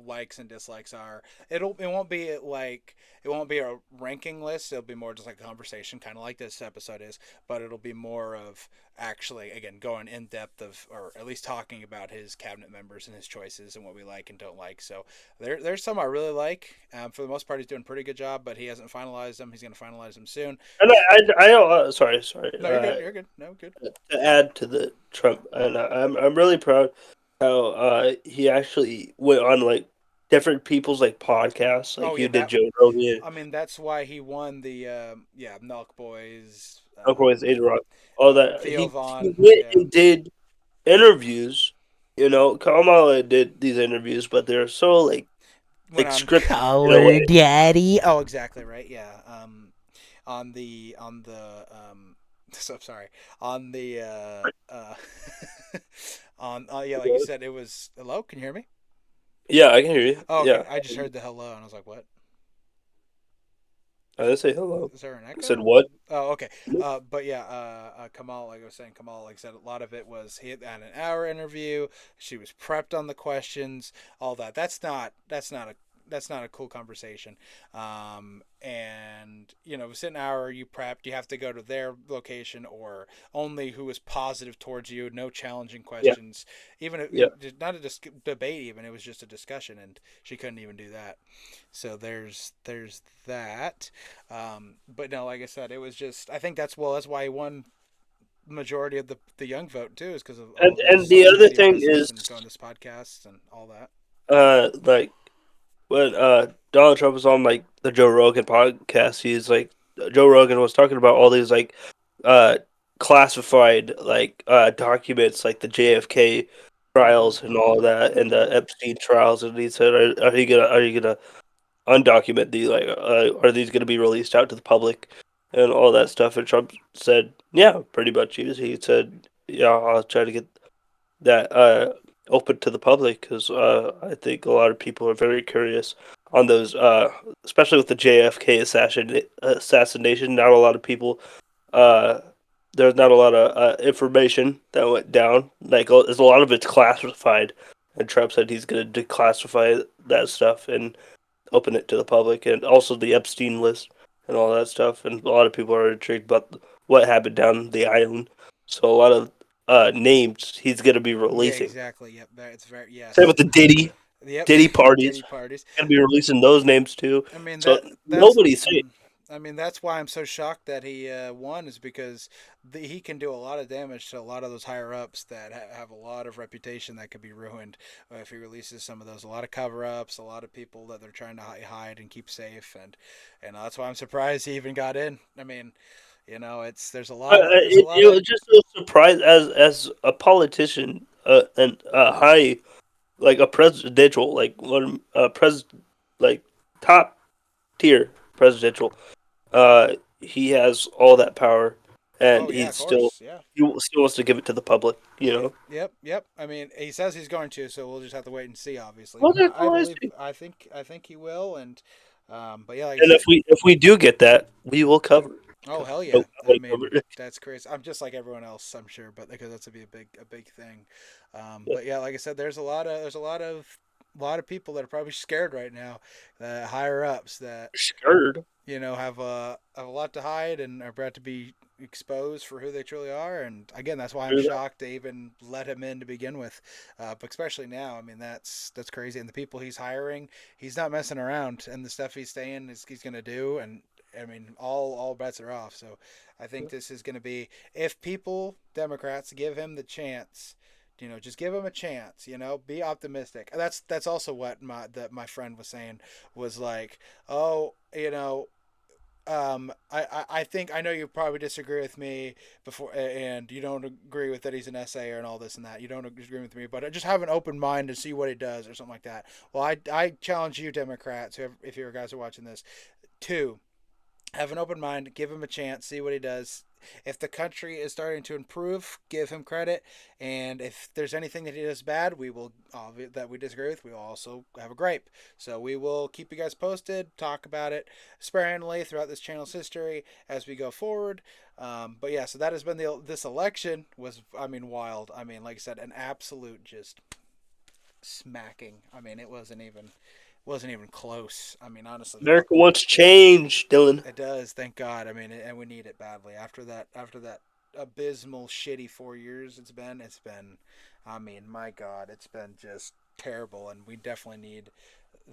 [SPEAKER 1] likes and dislikes are. It won't be a ranking list. It'll be more just like a conversation, kind of like this episode is, but it'll be more of actually again going in depth of or at least talking about his cabinet members and his choices and what we like and don't like. So there's some I really like. For the most part, he's doing a pretty good job, but he hasn't finalized them. He's going to finalize them soon.
[SPEAKER 2] And sorry.
[SPEAKER 1] No, you're good. You're good. No, good.
[SPEAKER 2] To add to the Trump, and I'm really proud how he actually went on like different people's like podcasts,
[SPEAKER 1] Oh
[SPEAKER 2] like
[SPEAKER 1] yeah,
[SPEAKER 2] you did
[SPEAKER 1] that.
[SPEAKER 2] Joe Rogan,
[SPEAKER 1] I mean, that's why he won the Milk Boys,
[SPEAKER 2] of course, Ada Rock, all that.
[SPEAKER 1] Theo
[SPEAKER 2] He
[SPEAKER 1] Vaughn.
[SPEAKER 2] went
[SPEAKER 1] Yeah,
[SPEAKER 2] and did interviews. You know, Kamala did these interviews, but they're so
[SPEAKER 1] went
[SPEAKER 2] like
[SPEAKER 1] on
[SPEAKER 2] scripted in a
[SPEAKER 1] Color
[SPEAKER 2] way.
[SPEAKER 1] Daddy. Oh, exactly right. Yeah. On the so sorry on the on yeah, like you said, it was hello. Can you hear me?
[SPEAKER 2] Yeah, I can hear you.
[SPEAKER 1] Oh, okay.
[SPEAKER 2] Yeah,
[SPEAKER 1] I just heard the hello, and I was like, what?
[SPEAKER 2] I didn't say hello.
[SPEAKER 1] Is there an
[SPEAKER 2] I said
[SPEAKER 1] echo?
[SPEAKER 2] what?
[SPEAKER 1] Oh, okay. But yeah, Kamal, like I was saying, Kamal, like I said, a lot of it was he had an hour interview. She was prepped on the questions, all that. That's not a cool conversation. And you know, within an hour you prepped, you have to go to their location or only who was positive towards you. No challenging
[SPEAKER 2] Yeah,
[SPEAKER 1] questions. Even
[SPEAKER 2] yeah.
[SPEAKER 1] not a debate. Even it was just a discussion, and she couldn't even do that. So there's that. But no, like I said, it was just I think that's why he won the majority of the young vote too, is because of all these
[SPEAKER 2] And the
[SPEAKER 1] social
[SPEAKER 2] other
[SPEAKER 1] media
[SPEAKER 2] thing
[SPEAKER 1] presence
[SPEAKER 2] is,
[SPEAKER 1] and going to this podcasts and all that.
[SPEAKER 2] like when Donald Trump was on like the Joe Rogan podcast, he's like Joe Rogan was talking about all these like uh classified like documents like the JFK
[SPEAKER 1] Mm-hmm.
[SPEAKER 2] trials and all that and the
[SPEAKER 1] Mm-hmm.
[SPEAKER 2] Epstein trials, and he said, are you gonna undocument these, like are these gonna be released out to the public and all that stuff?" And Trump said, "Yeah, pretty much." He said, "Yeah, I'll try to get that open to the public because I think a lot of people are very curious on those, especially with the JFK assassination. Not a lot of people, uh, there's not a lot of information that went down. Like, there's a lot of it's classified, and Trump said he's going to declassify that stuff and open it to the public, and also the Epstein list and all that stuff. And a lot of people are intrigued about what happened down the island. So a lot of names he's going to be
[SPEAKER 1] Yeah,
[SPEAKER 2] releasing.
[SPEAKER 1] exactly. Yep, it's very
[SPEAKER 2] Same
[SPEAKER 1] yes.
[SPEAKER 2] with the
[SPEAKER 1] Yep,
[SPEAKER 2] Diddy parties.
[SPEAKER 1] Diddy parties.
[SPEAKER 2] Going to be releasing those names too.
[SPEAKER 1] I mean
[SPEAKER 2] So
[SPEAKER 1] that's
[SPEAKER 2] nobody's safe.
[SPEAKER 1] I mean that's why I'm so shocked that he won is because he can do a lot of damage to a lot of those higher ups that have a lot of reputation that could be ruined if he releases some of those. A lot of cover ups, a lot of people that they're trying to hide and keep safe, and that's why I'm surprised he even got in. I mean, you know, it's there's a lot
[SPEAKER 2] It
[SPEAKER 1] of
[SPEAKER 2] was just a surprise as a politician, and a high, like a presidential, like one like top tier presidential. He has all that power, and
[SPEAKER 1] oh yeah, of course, yeah.
[SPEAKER 2] he still wants to give it to the public. You
[SPEAKER 1] Yep,
[SPEAKER 2] know,
[SPEAKER 1] yep, yep. I mean, he says he's going to, so we'll just have to wait and see. Obviously,
[SPEAKER 2] well, that's
[SPEAKER 1] I
[SPEAKER 2] all I
[SPEAKER 1] believe,
[SPEAKER 2] say.
[SPEAKER 1] I think he will, and but yeah, like I
[SPEAKER 2] And
[SPEAKER 1] said,
[SPEAKER 2] if we do get that, we will cover
[SPEAKER 1] oh hell
[SPEAKER 2] it.
[SPEAKER 1] yeah. I
[SPEAKER 2] Like,
[SPEAKER 1] mean,
[SPEAKER 2] cover it.
[SPEAKER 1] that's crazy. I'm just like everyone else, I'm sure, but because that's to be a big thing.
[SPEAKER 2] Yeah.
[SPEAKER 1] But yeah, like I said, there's a lot of people that are probably scared right now, higher ups that
[SPEAKER 2] Scared.
[SPEAKER 1] you know have a lot to hide and are about to be exposed for who they truly are. And again, that's why I'm
[SPEAKER 2] Hear that?
[SPEAKER 1] shocked they even let him in to begin with, but especially now. I mean, that's crazy. And the people he's hiring, he's not messing around, and the stuff he's saying is he's gonna do. And I mean, all bets are off. So I think this is gonna be if people Democrats give him the chance. You know, just give him a chance. You know, be optimistic. That's also what my friend was saying was like, oh, you know, I think I know you probably disagree with me before, and you don't agree with that he's an essayer and all this and that. You don't agree with me, but just have an open mind to see what he does or something like that. Well, I challenge you, Democrats, if you guys are watching this, to have an open mind, give him a chance, see what he does. if the country is starting to improve, give him credit, and if there's anything that he does bad, we will that we disagree with, we will also have a gripe. So we will keep you guys posted, talk about it sparingly throughout this channel's history as we go forward. But yeah, so that has been this election was, I mean, wild. I mean, like I said, an absolute just smacking. I mean, it wasn't even close. I mean, honestly,
[SPEAKER 2] America wants change, Dylan.
[SPEAKER 1] it does. Thank God. I mean, and we need it badly after that abysmal, shitty 4 years. It's been. I mean, my God, it's been just terrible, and we definitely need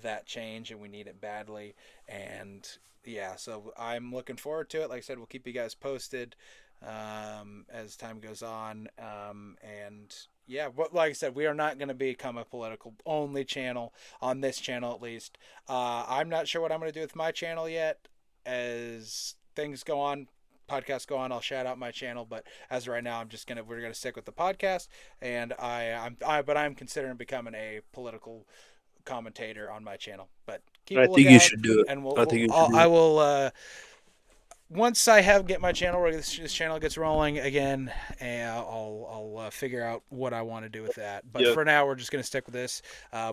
[SPEAKER 1] that change, and we need it badly. And yeah, so I'm looking forward to it. Like I said, we'll keep you guys posted as time goes on. And yeah, but like I said, we are not going to become a political only channel on this channel, at least. I'm not sure what I'm going to do with my channel yet. As things go on, podcasts go on, I'll shout out my channel. But as of right now, we're gonna stick with the podcast, and but I'm considering becoming a political commentator on my channel. But keep
[SPEAKER 2] I
[SPEAKER 1] a
[SPEAKER 2] think you
[SPEAKER 1] lookout,
[SPEAKER 2] should do it.
[SPEAKER 1] and
[SPEAKER 2] I think you should do
[SPEAKER 1] I
[SPEAKER 2] it.
[SPEAKER 1] will once I get my channel where this channel gets rolling again, and I'll figure out what I want to do with that. But
[SPEAKER 2] Yeah.
[SPEAKER 1] for now, we're just gonna stick with this.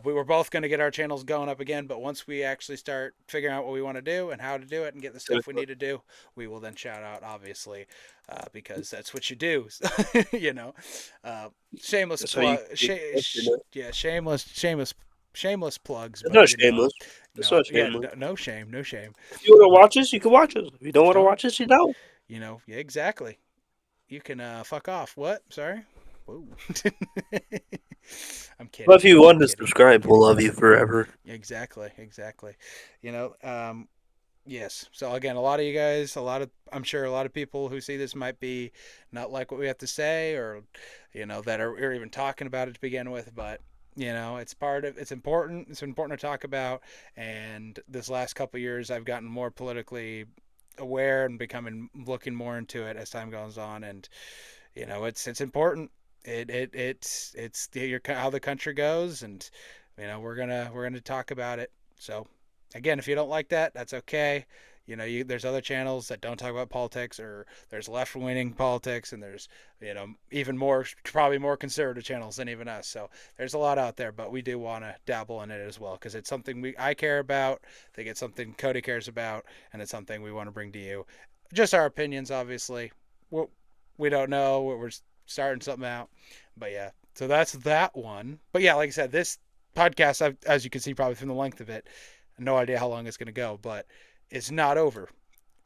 [SPEAKER 1] We were both gonna get our channels going up again, but once we actually start figuring out what we want to do and how to do it and get the stuff we need to do, we will then shout out, obviously, because that's what you do. you know, shameless
[SPEAKER 2] That's how you
[SPEAKER 1] plug.
[SPEAKER 2] get it.
[SPEAKER 1] Yeah, shameless plugs,
[SPEAKER 2] It's
[SPEAKER 1] but
[SPEAKER 2] not shameless. It's
[SPEAKER 1] no,
[SPEAKER 2] not
[SPEAKER 1] yeah,
[SPEAKER 2] shameless.
[SPEAKER 1] no shame, no shame.
[SPEAKER 2] If you want to watch us, you can watch us. If you don't
[SPEAKER 1] If you
[SPEAKER 2] want to
[SPEAKER 1] don't,
[SPEAKER 2] watch us, you don't.
[SPEAKER 1] yeah, exactly. You can fuck off. What? Sorry. Whoa. I'm
[SPEAKER 2] But
[SPEAKER 1] kidding.
[SPEAKER 2] if you
[SPEAKER 1] I'm
[SPEAKER 2] want to
[SPEAKER 1] kidding. I'm
[SPEAKER 2] subscribe, we'll
[SPEAKER 1] kidding.
[SPEAKER 2] love you forever.
[SPEAKER 1] Exactly. Exactly. You know. Yes. So again, a lot of you guys, I'm sure a lot of people who see this might be not like what we have to say, or that are even talking about it to begin with. But it's important. It's important to talk about. And this last couple of years, I've gotten more politically aware and becoming looking more into it as time goes on, and it's important. It's how the country goes, and we're gonna talk about it. So again, if you don't like that, that's okay. There's other channels that don't talk about politics, or there's left-wing politics, and there's even more, probably more conservative channels than even us. So there's a lot out there, but we do want to dabble in it as well because it's something I care about. I think it's something Cody cares about, and it's something we want to bring to you. Just our opinions, obviously. We don't know. We're starting something out, but yeah. So that's that one. But yeah, like I said, this podcast, as you can see probably from the length of it, no idea how long it's going to go, but it's not over.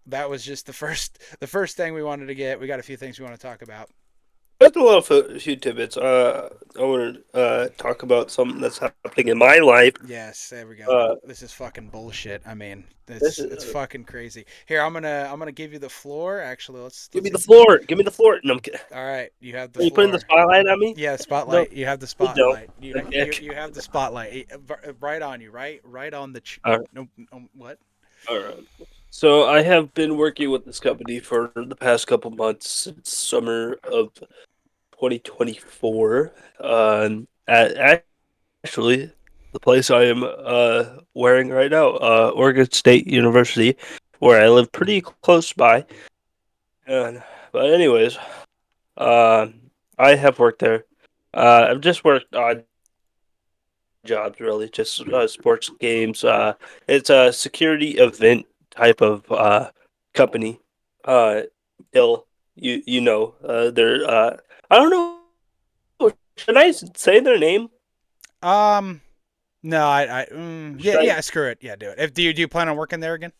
[SPEAKER 1] That was just the first thing we wanted to get. We got a few things we want to talk about.
[SPEAKER 2] That's a lot of a few tidbits. I want to talk about something that's happening in my life.
[SPEAKER 1] Yes, there we go.
[SPEAKER 2] Uh,
[SPEAKER 1] This is fucking bullshit. I mean,
[SPEAKER 2] this
[SPEAKER 1] it's fucking crazy. Here, I'm gonna give you the floor. Actually,
[SPEAKER 2] give
[SPEAKER 1] let's
[SPEAKER 2] me the
[SPEAKER 1] see.
[SPEAKER 2] floor. Give me the floor. No, I'm kidding.
[SPEAKER 1] All right, you have the
[SPEAKER 2] Are you putting the
[SPEAKER 1] floor.
[SPEAKER 2] spotlight on me?
[SPEAKER 1] Yeah,
[SPEAKER 2] No,
[SPEAKER 1] spotlight. You have the
[SPEAKER 2] you don't.
[SPEAKER 1] spotlight. You you,
[SPEAKER 2] Okay.
[SPEAKER 1] you have the spotlight right on you. Right on the.
[SPEAKER 2] All right.
[SPEAKER 1] No, no, what?
[SPEAKER 2] All right. So I have been working with this company for the past couple months since summer of 2024. Actually, the place I am wearing right now, Oregon State University, where I live pretty close by. And, but anyways, I have worked there. I've just worked odd jobs, really, just sports games. It's a security event type of company. Uh, Hill, they're I don't know. Should I say their name?
[SPEAKER 1] Um, no, yeah,
[SPEAKER 2] Should I?
[SPEAKER 1] yeah, screw it. Yeah, do it. If do you plan on working there again?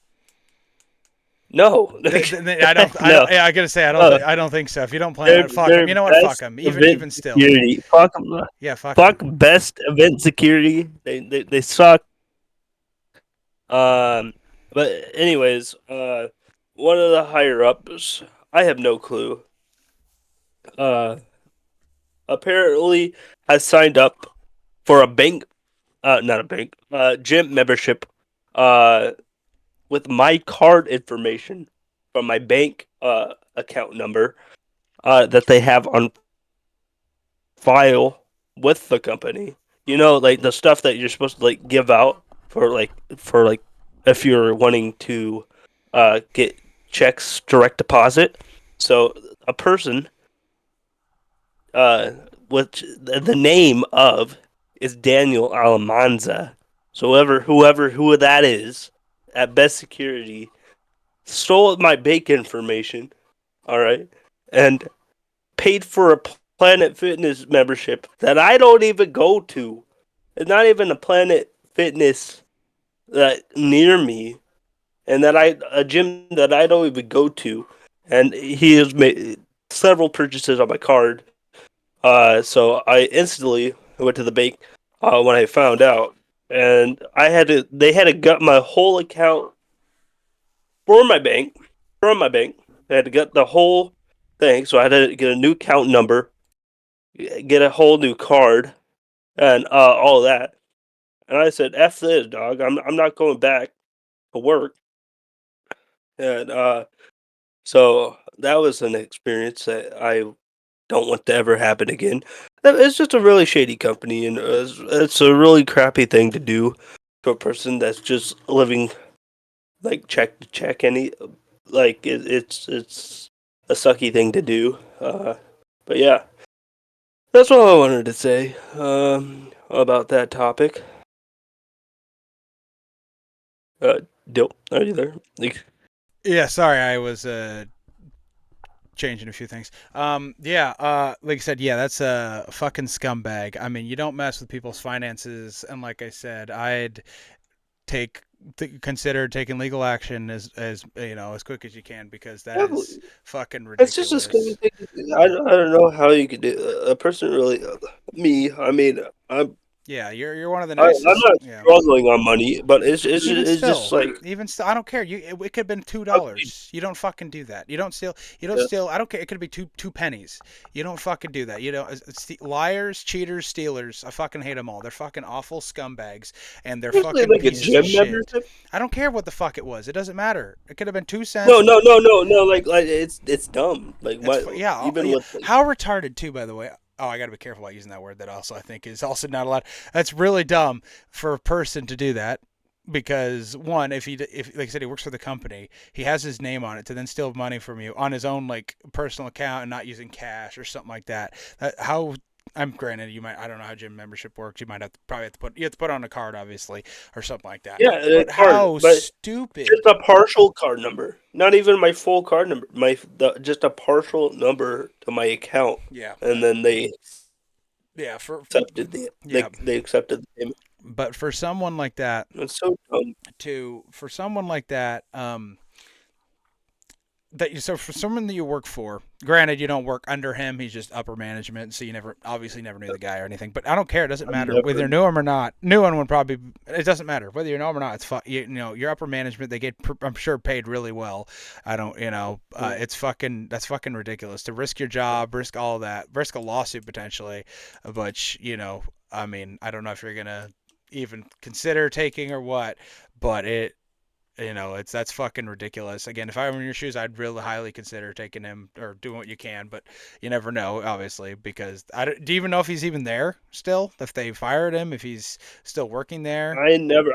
[SPEAKER 2] No,
[SPEAKER 1] I
[SPEAKER 2] no.
[SPEAKER 1] don't. Yeah, I gotta say,
[SPEAKER 2] Uh,
[SPEAKER 1] I don't think so. If you don't plan
[SPEAKER 2] they're
[SPEAKER 1] on, fuck them.
[SPEAKER 2] they're
[SPEAKER 1] You know what? Fuck
[SPEAKER 2] best
[SPEAKER 1] them.
[SPEAKER 2] event
[SPEAKER 1] Even still.
[SPEAKER 2] security.
[SPEAKER 1] Yeah, fuck them.
[SPEAKER 2] Fuck best event security. They suck. Um, but anyways, one of the higher ups, I have no clue. Uh, apparently has signed up for a bank, not a bank, gym membership, uh, with my card information from my bank account number that they have on file with the company. Like the stuff that you're supposed to like give out for if you're wanting to get checks direct deposit. So a person, uh, which the name of is Daniel Alamanza. So who that is, at best security, stole my bank information. All right, and paid for a Planet Fitness membership that I don't even go to. It's not even a Planet Fitness that near me, and that I a gym that I don't even go to. And he has made several purchases on my card. So I instantly went to the bank when I found out, and I had to. They had to gut my whole account for my bank, from my bank. They had to gut the whole thing, so I had to get a new account number, get a whole new card, and all that. And I said, "F this, dog. I'm not going back to work." And so that was an experience that I don't want to ever happen again. It's just a really shady company, and it's a really crappy thing to do to a person that's just living like check to check. It's a sucky thing to do. But yeah, that's all I wanted to say about that topic. Uh, Dill, are you there? Like,
[SPEAKER 1] Yeah, sorry, I was changing a few things. Yeah, like I said, yeah, that's a fucking scumbag. I mean, you don't mess with people's finances, and like I said, I'd take consider taking legal action as as quick as you can because that
[SPEAKER 2] yeah,
[SPEAKER 1] is fucking
[SPEAKER 2] it's just a scary
[SPEAKER 1] ridiculous.
[SPEAKER 2] thing. I don't know how you could do a person really. Me, I mean, I'm
[SPEAKER 1] Yeah, you're one of the
[SPEAKER 2] I'm
[SPEAKER 1] nicest.
[SPEAKER 2] not
[SPEAKER 1] Yeah.
[SPEAKER 2] struggling on money, but it's just like
[SPEAKER 1] Even still, I don't care. It could have been two
[SPEAKER 2] ugly.
[SPEAKER 1] dollars. You don't fucking do that. You don't steal. You don't
[SPEAKER 2] Yeah.
[SPEAKER 1] steal. I don't care. It could be two pennies. You don't fucking do that. It's liars, cheaters, stealers. I fucking hate them all. They're fucking awful scumbags, and they're
[SPEAKER 2] Especially
[SPEAKER 1] fucking
[SPEAKER 2] like a
[SPEAKER 1] pieces of
[SPEAKER 2] gym
[SPEAKER 1] shit.
[SPEAKER 2] membership.
[SPEAKER 1] I don't care what the fuck it was. It doesn't matter. It could have been 2 cents.
[SPEAKER 2] No. Like it's dumb. Like
[SPEAKER 1] It's
[SPEAKER 2] what?
[SPEAKER 1] yeah,
[SPEAKER 2] Even
[SPEAKER 1] yeah.
[SPEAKER 2] with like
[SPEAKER 1] How retarded too, by the way. Oh, I got to be careful about using that word. That also I think is also not allowed. That's really dumb for a person to do that because one, if like I said, he works for the company, he has his name on it to then steal money from you on his own like personal account and not using cash or something like that. How I'm granted you might I don't know how gym membership works. You might have to probably have to put you have to put on a card obviously or something like that.
[SPEAKER 2] yeah, a
[SPEAKER 1] But
[SPEAKER 2] card,
[SPEAKER 1] how
[SPEAKER 2] but just
[SPEAKER 1] stupid.
[SPEAKER 2] a partial card number. Not even my full card number. Just a partial number to my account,
[SPEAKER 1] Yeah,
[SPEAKER 2] and then they
[SPEAKER 1] yeah
[SPEAKER 2] accepted the
[SPEAKER 1] yeah.
[SPEAKER 2] they accepted the payment.
[SPEAKER 1] But for someone like that
[SPEAKER 2] It's so dumb.
[SPEAKER 1] for someone like that so for someone that you work for, granted you don't work under him, he's just upper management, so you never obviously never knew the guy or anything, but I don't care, it doesn't
[SPEAKER 2] I've
[SPEAKER 1] matter whether
[SPEAKER 2] never.
[SPEAKER 1] you knew him or not. Knew him would probably, it doesn't matter whether you know him or not. It's fun. You know, your upper management, they get I'm sure paid really well. I don't, it's fucking, that's fucking ridiculous to risk your job, risk all of that, risk a lawsuit potentially, but I mean, I don't know if you're gonna even consider taking or what, but it's that's fucking ridiculous. Again, if I were in your shoes, I'd really highly consider taking him or doing what you can, but you never know, obviously, because do you even know if he's even there still? If they fired him, if he's still working there?
[SPEAKER 2] I never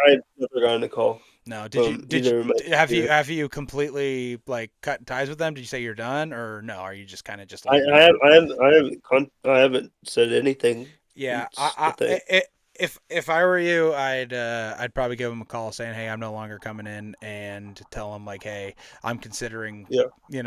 [SPEAKER 2] gotten a call
[SPEAKER 1] No.
[SPEAKER 2] from either of my
[SPEAKER 1] Have you
[SPEAKER 2] superior.
[SPEAKER 1] have you completely like cut ties with them? Did you say you're done or no? Are you just kind of just leaving
[SPEAKER 2] I
[SPEAKER 1] it?
[SPEAKER 2] have I haven't said anything
[SPEAKER 1] Yeah,
[SPEAKER 2] since the thing.
[SPEAKER 1] if I were you, I'd probably give him a call saying, "Hey, I'm no longer coming in," and tell him like, "Hey, I'm considering,
[SPEAKER 2] Yeah,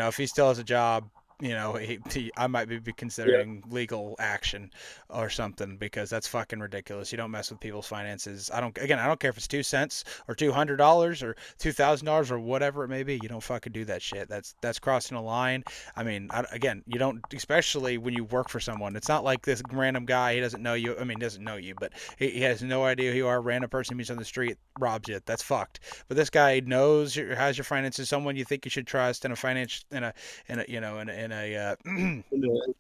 [SPEAKER 1] if he still has a job, I might be
[SPEAKER 2] yeah.
[SPEAKER 1] considering legal action or something because that's fucking ridiculous. You don't mess with people's finances. I don't care if it's 2 cents or $200 or $2,000 or whatever it may be. You don't fucking do that shit. That's crossing a line. I mean, again, you don't, especially when you work for someone. It's not like this random guy. He doesn't know you. I mean, he doesn't know you, but he has no idea who you are. Random person meets on the street, robs you. That's fucked. But this guy has your finances. Someone you think you should trust in a finance in a in a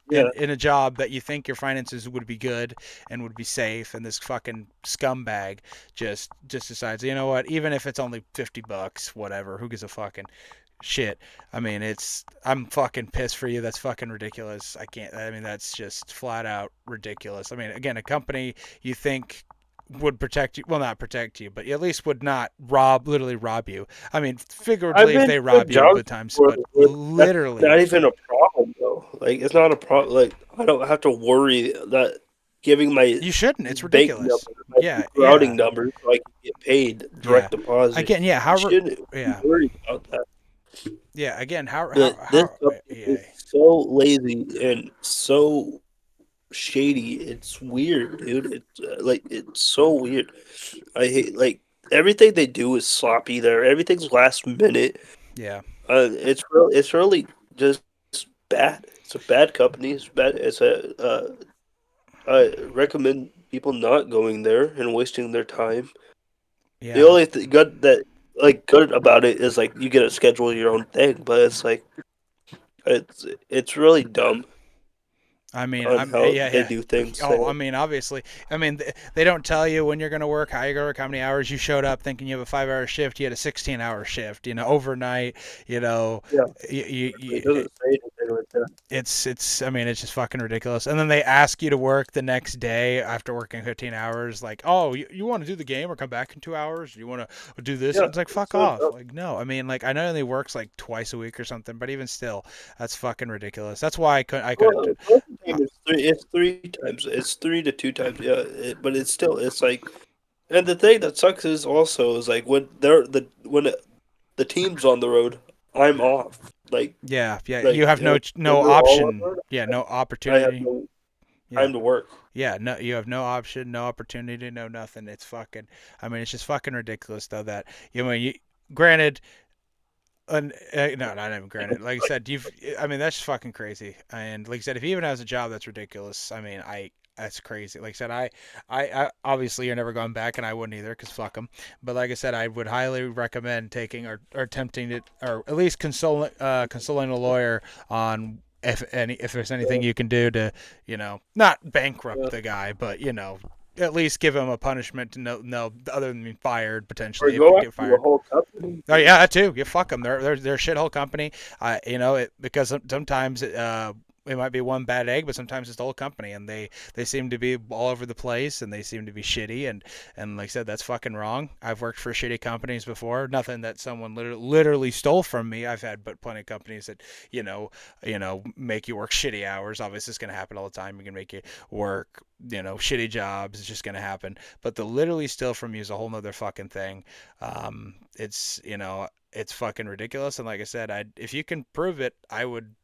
[SPEAKER 2] Yeah,
[SPEAKER 1] in a job that you think your finances would be good and would be safe, and this fucking scumbag just decides, you know what, even if it's only $50, whatever, who gives a fucking shit. I mean, I'm fucking pissed for you. That's fucking ridiculous. I mean, that's just flat out ridiculous. I mean, again, a company you think would protect you. Well, not protect you, but at least would not literally rob you. I mean,
[SPEAKER 2] I've
[SPEAKER 1] figuratively if
[SPEAKER 2] been
[SPEAKER 1] they
[SPEAKER 2] to
[SPEAKER 1] rob you
[SPEAKER 2] jobs
[SPEAKER 1] with times,
[SPEAKER 2] before
[SPEAKER 1] but
[SPEAKER 2] where that's
[SPEAKER 1] literally,
[SPEAKER 2] not even a problem though. Like it's not a problem. Like I don't have to worry that giving my
[SPEAKER 1] you shouldn't. It's
[SPEAKER 2] bank
[SPEAKER 1] ridiculous.
[SPEAKER 2] number, my
[SPEAKER 1] Yeah,
[SPEAKER 2] routing
[SPEAKER 1] yeah,
[SPEAKER 2] number, so I can get paid
[SPEAKER 1] yeah.
[SPEAKER 2] direct deposit.
[SPEAKER 1] Again, yeah.
[SPEAKER 2] You
[SPEAKER 1] How?
[SPEAKER 2] shouldn't be
[SPEAKER 1] Yeah,
[SPEAKER 2] worried about that.
[SPEAKER 1] yeah. Again,
[SPEAKER 2] But this company
[SPEAKER 1] Yeah,
[SPEAKER 2] is so lazy and so shady. It's weird, dude. It's like it's so weird. I hate like everything they do is sloppy there. Everything's last minute.
[SPEAKER 1] yeah,
[SPEAKER 2] It's really just bad. It's a bad company. It's bad. I recommend people not going there and wasting their time. The
[SPEAKER 1] yeah.
[SPEAKER 2] only thing good that like good about it is like you get to schedule your own thing, but it's like it's really dumb
[SPEAKER 1] I mean,
[SPEAKER 2] on how
[SPEAKER 1] yeah,
[SPEAKER 2] they
[SPEAKER 1] yeah.
[SPEAKER 2] do things
[SPEAKER 1] Oh,
[SPEAKER 2] there.
[SPEAKER 1] I mean, obviously, I mean, they don't tell you when you're going to work, how you're going to work, how many hours you showed up thinking you have a 5 hour shift, you had a 16-hour shift, overnight, you know,
[SPEAKER 2] Yeah,
[SPEAKER 1] you,
[SPEAKER 2] it doesn't say anything like that.
[SPEAKER 1] I mean, it's just fucking ridiculous. And then they ask you to work the next day after working 15 hours, like, oh, you want to do the game or come back in 2 hours? You want to do this?
[SPEAKER 2] Yeah,
[SPEAKER 1] It's like,
[SPEAKER 2] it's
[SPEAKER 1] fuck
[SPEAKER 2] so
[SPEAKER 1] off.
[SPEAKER 2] dumb.
[SPEAKER 1] Like, no, I mean, like, I know they works like twice a week or something, but even still, that's fucking ridiculous. That's why I couldn't.
[SPEAKER 2] Most of the
[SPEAKER 1] Uh,
[SPEAKER 2] time it's three times. It's 3 to 2 times. Yeah, but it's still it's like, and the thing that sucks is like when the team's on the road, I'm off.
[SPEAKER 1] yeah, yeah, you
[SPEAKER 2] Like
[SPEAKER 1] have
[SPEAKER 2] when
[SPEAKER 1] no
[SPEAKER 2] we're all on
[SPEAKER 1] option.
[SPEAKER 2] the road,
[SPEAKER 1] Yeah, no
[SPEAKER 2] I have
[SPEAKER 1] opportunity.
[SPEAKER 2] no
[SPEAKER 1] Yeah.
[SPEAKER 2] time to work.
[SPEAKER 1] Yeah, no, you have no option, no opportunity, no nothing. It's fucking. I mean, it's just fucking ridiculous, though. That granted, no, not even granted. Like I said, I mean, that's just fucking crazy. And like I said, if he even has a job, that's ridiculous. I mean, that's crazy. Like I said, I obviously you're never going back, and I wouldn't either, cause fuck him. But like I said, I would highly recommend taking or attempting it, or at least consulting a lawyer on if there's anything
[SPEAKER 2] Yeah,
[SPEAKER 1] you can do to not bankrupt
[SPEAKER 2] yeah.
[SPEAKER 1] the guy, but at least give him a punishment to no other than being fired
[SPEAKER 2] Or
[SPEAKER 1] potentially if you
[SPEAKER 2] go
[SPEAKER 1] get
[SPEAKER 2] after the
[SPEAKER 1] fired.
[SPEAKER 2] whole company.
[SPEAKER 1] Oh yeah, that too. You fuck them. They're a shithole company. Because sometimes it might be one bad egg, but sometimes it's the whole company, and they seem to be all over the place, and they seem to be shitty, and like I said, that's fucking wrong. I've worked for shitty companies before. Nothing that someone literally stole from me. I've had but plenty of companies that make you work shitty hours. Obviously, it's gonna happen all the time. You can make you work shitty jobs. It's just gonna happen. But the literally steal from you is a whole nother fucking thing. It's fucking ridiculous. And like I said, if you can prove it, I would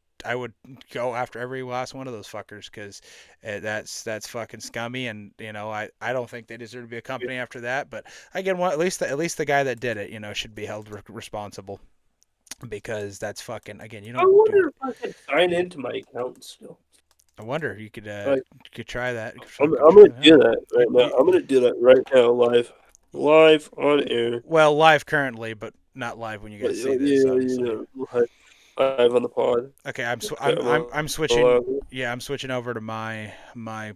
[SPEAKER 1] go after every last one of those fuckers because that's fucking scummy. And I don't think they deserve to be a company after that. But again, at least the guy that did it, should be held responsible because that's fucking again. You
[SPEAKER 2] I
[SPEAKER 1] don't do.
[SPEAKER 2] wonder if I could sign into my account still.
[SPEAKER 1] I wonder
[SPEAKER 2] Like,
[SPEAKER 1] you could try that.
[SPEAKER 2] I'm gonna do that
[SPEAKER 1] You,
[SPEAKER 2] right now.
[SPEAKER 1] you,
[SPEAKER 2] I'm gonna do that right now, live on air.
[SPEAKER 1] well, live currently, but not live when you guys see this,
[SPEAKER 2] Yeah,
[SPEAKER 1] obviously.
[SPEAKER 2] live on the pod.
[SPEAKER 1] Okay,
[SPEAKER 2] Okay,
[SPEAKER 1] I'm switching.
[SPEAKER 2] allowed it.
[SPEAKER 1] Yeah, I'm switching over to my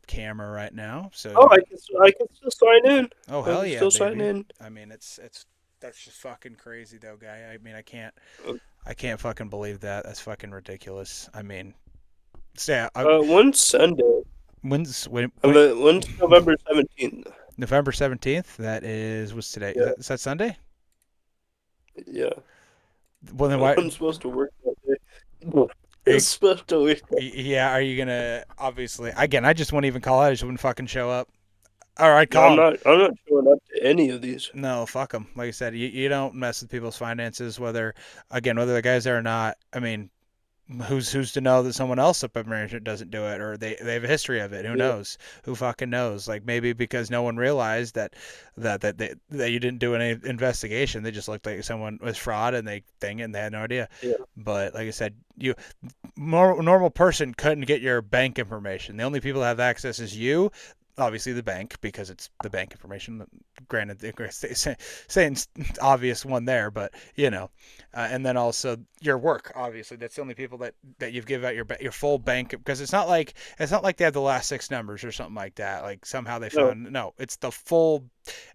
[SPEAKER 1] camera right now. So
[SPEAKER 2] Oh, I can still sign in.
[SPEAKER 1] oh
[SPEAKER 2] I
[SPEAKER 1] hell
[SPEAKER 2] can
[SPEAKER 1] yeah,
[SPEAKER 2] still sign
[SPEAKER 1] baby.
[SPEAKER 2] in.
[SPEAKER 1] I mean, it's that's just fucking crazy though, guy. I mean,
[SPEAKER 2] Uh,
[SPEAKER 1] I can't fucking believe that. That's fucking ridiculous. I mean, say
[SPEAKER 2] One Sunday.
[SPEAKER 1] when
[SPEAKER 2] When's November 17th?
[SPEAKER 1] November 17th. That is what's today?
[SPEAKER 2] Yeah,
[SPEAKER 1] Is that Sunday?
[SPEAKER 2] yeah.
[SPEAKER 1] Well then why?
[SPEAKER 2] I'm supposed to work that day.
[SPEAKER 1] Are
[SPEAKER 2] It's
[SPEAKER 1] you,
[SPEAKER 2] supposed to work.
[SPEAKER 1] yeah, are you gonna obviously again? I just wouldn't even call it. I just wouldn't fucking show up. All right,
[SPEAKER 2] No, I'm
[SPEAKER 1] call him.
[SPEAKER 2] not. I'm not showing up to any of these.
[SPEAKER 1] No, fuck them. Like I said, you don't mess with people's finances, whether the guy's there or not. I mean, who's to know that someone else up at management doesn't do it, or they have a history of it? Who
[SPEAKER 2] Yeah,
[SPEAKER 1] knows? Who fucking knows? Like maybe because no one realized that you didn't do any investigation, they just looked like someone was fraud and they had no idea.
[SPEAKER 2] yeah,
[SPEAKER 1] But like I said, normal person couldn't get your bank information. The only people that have access is you, obviously the bank because it's the bank information. Granted, saying obvious one there, but and then also your work. Obviously, that's the only people that you've given out your full bank because it's not like they have the last six numbers or something like that. Like somehow they
[SPEAKER 2] no,
[SPEAKER 1] found no, it's the full.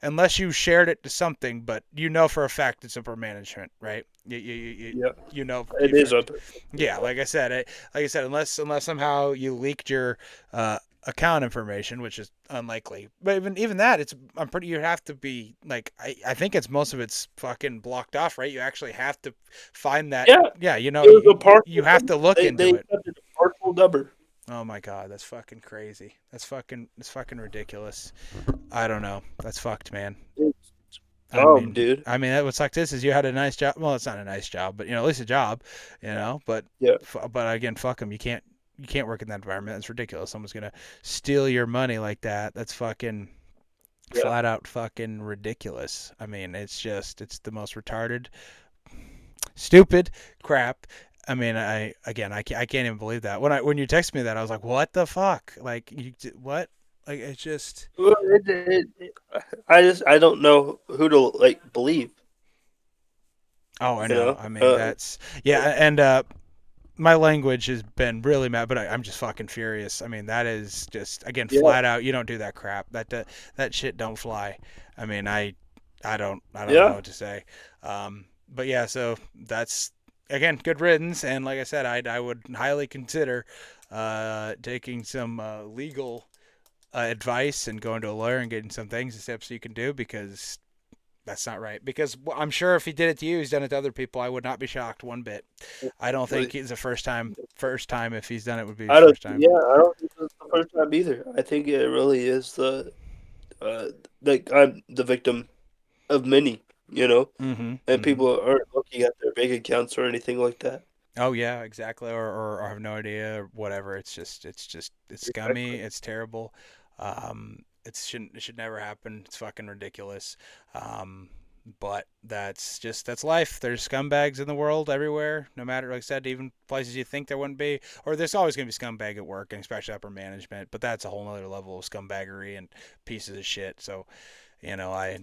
[SPEAKER 1] Unless you shared it to something, but for a fact it's upper management, right?
[SPEAKER 2] yeah.
[SPEAKER 1] You know
[SPEAKER 2] It
[SPEAKER 1] for
[SPEAKER 2] is up.
[SPEAKER 1] yeah, like I said, unless somehow you leaked your account information, which is unlikely. But even that, it's I'm pretty. You have to be like I think it's most of it's fucking blocked off, right? You actually have to find that.
[SPEAKER 2] Yeah,
[SPEAKER 1] Yeah,
[SPEAKER 2] it was a
[SPEAKER 1] you
[SPEAKER 2] partial
[SPEAKER 1] have
[SPEAKER 2] number.
[SPEAKER 1] to look
[SPEAKER 2] They
[SPEAKER 1] into it.
[SPEAKER 2] accepted a partial number.
[SPEAKER 1] Oh my god, that's fucking crazy. That's fucking ridiculous. I don't know. That's fucked, man.
[SPEAKER 2] It's dumb, dude.
[SPEAKER 1] I mean, what sucked is you had a nice job. Well, it's not a nice job, but at least a job, But
[SPEAKER 2] Yeah,
[SPEAKER 1] again, fuck them. You can't work in that environment. That's ridiculous. Someone's gonna steal your money like that. That's fucking
[SPEAKER 2] yeah.
[SPEAKER 1] flat out fucking ridiculous. I mean, it's the most retarded, stupid crap. I mean, I can't even believe that. When you text me that, I was like, what the fuck? Like what? Like it's just.
[SPEAKER 2] Well, I don't know who to like believe.
[SPEAKER 1] Oh, I
[SPEAKER 2] You
[SPEAKER 1] know.
[SPEAKER 2] know.
[SPEAKER 1] I mean, that's yeah, and my language has been really mad, but I'm just fucking furious. I mean, that is just again
[SPEAKER 2] Yeah,
[SPEAKER 1] flat out. You don't do that crap. That shit don't fly. I mean, I don't know
[SPEAKER 2] yeah,
[SPEAKER 1] what to say. But yeah, so that's again good riddance. And like I said, I would highly consider taking some legal advice and going to a lawyer and getting some things and steps you can do because that's not right. Because I'm sure if he did it to you, he's done it to other people. I would not be shocked one bit. I don't think
[SPEAKER 2] like,
[SPEAKER 1] it's the first time. First time, if he's done it, would be his
[SPEAKER 2] I don't.
[SPEAKER 1] first time.
[SPEAKER 2] Yeah, I don't think this is the first time either. I think it really is uh like I'm the victim of many. You know,
[SPEAKER 1] Mm-hmm.
[SPEAKER 2] and
[SPEAKER 1] Mm-hmm.
[SPEAKER 2] people aren't looking at their bank accounts or anything like that.
[SPEAKER 1] Oh yeah, exactly. Or I have no idea or whatever. It's scummy.
[SPEAKER 2] Exactly.
[SPEAKER 1] It's terrible. It should never happen. It's fucking ridiculous. Um, but that's life. There's scumbags in the world everywhere. No matter, like I said, even places you think there wouldn't be, or there's always gonna be scumbag at work, and especially upper management. But that's a whole other level of scumbaggery and pieces of shit. So you know, I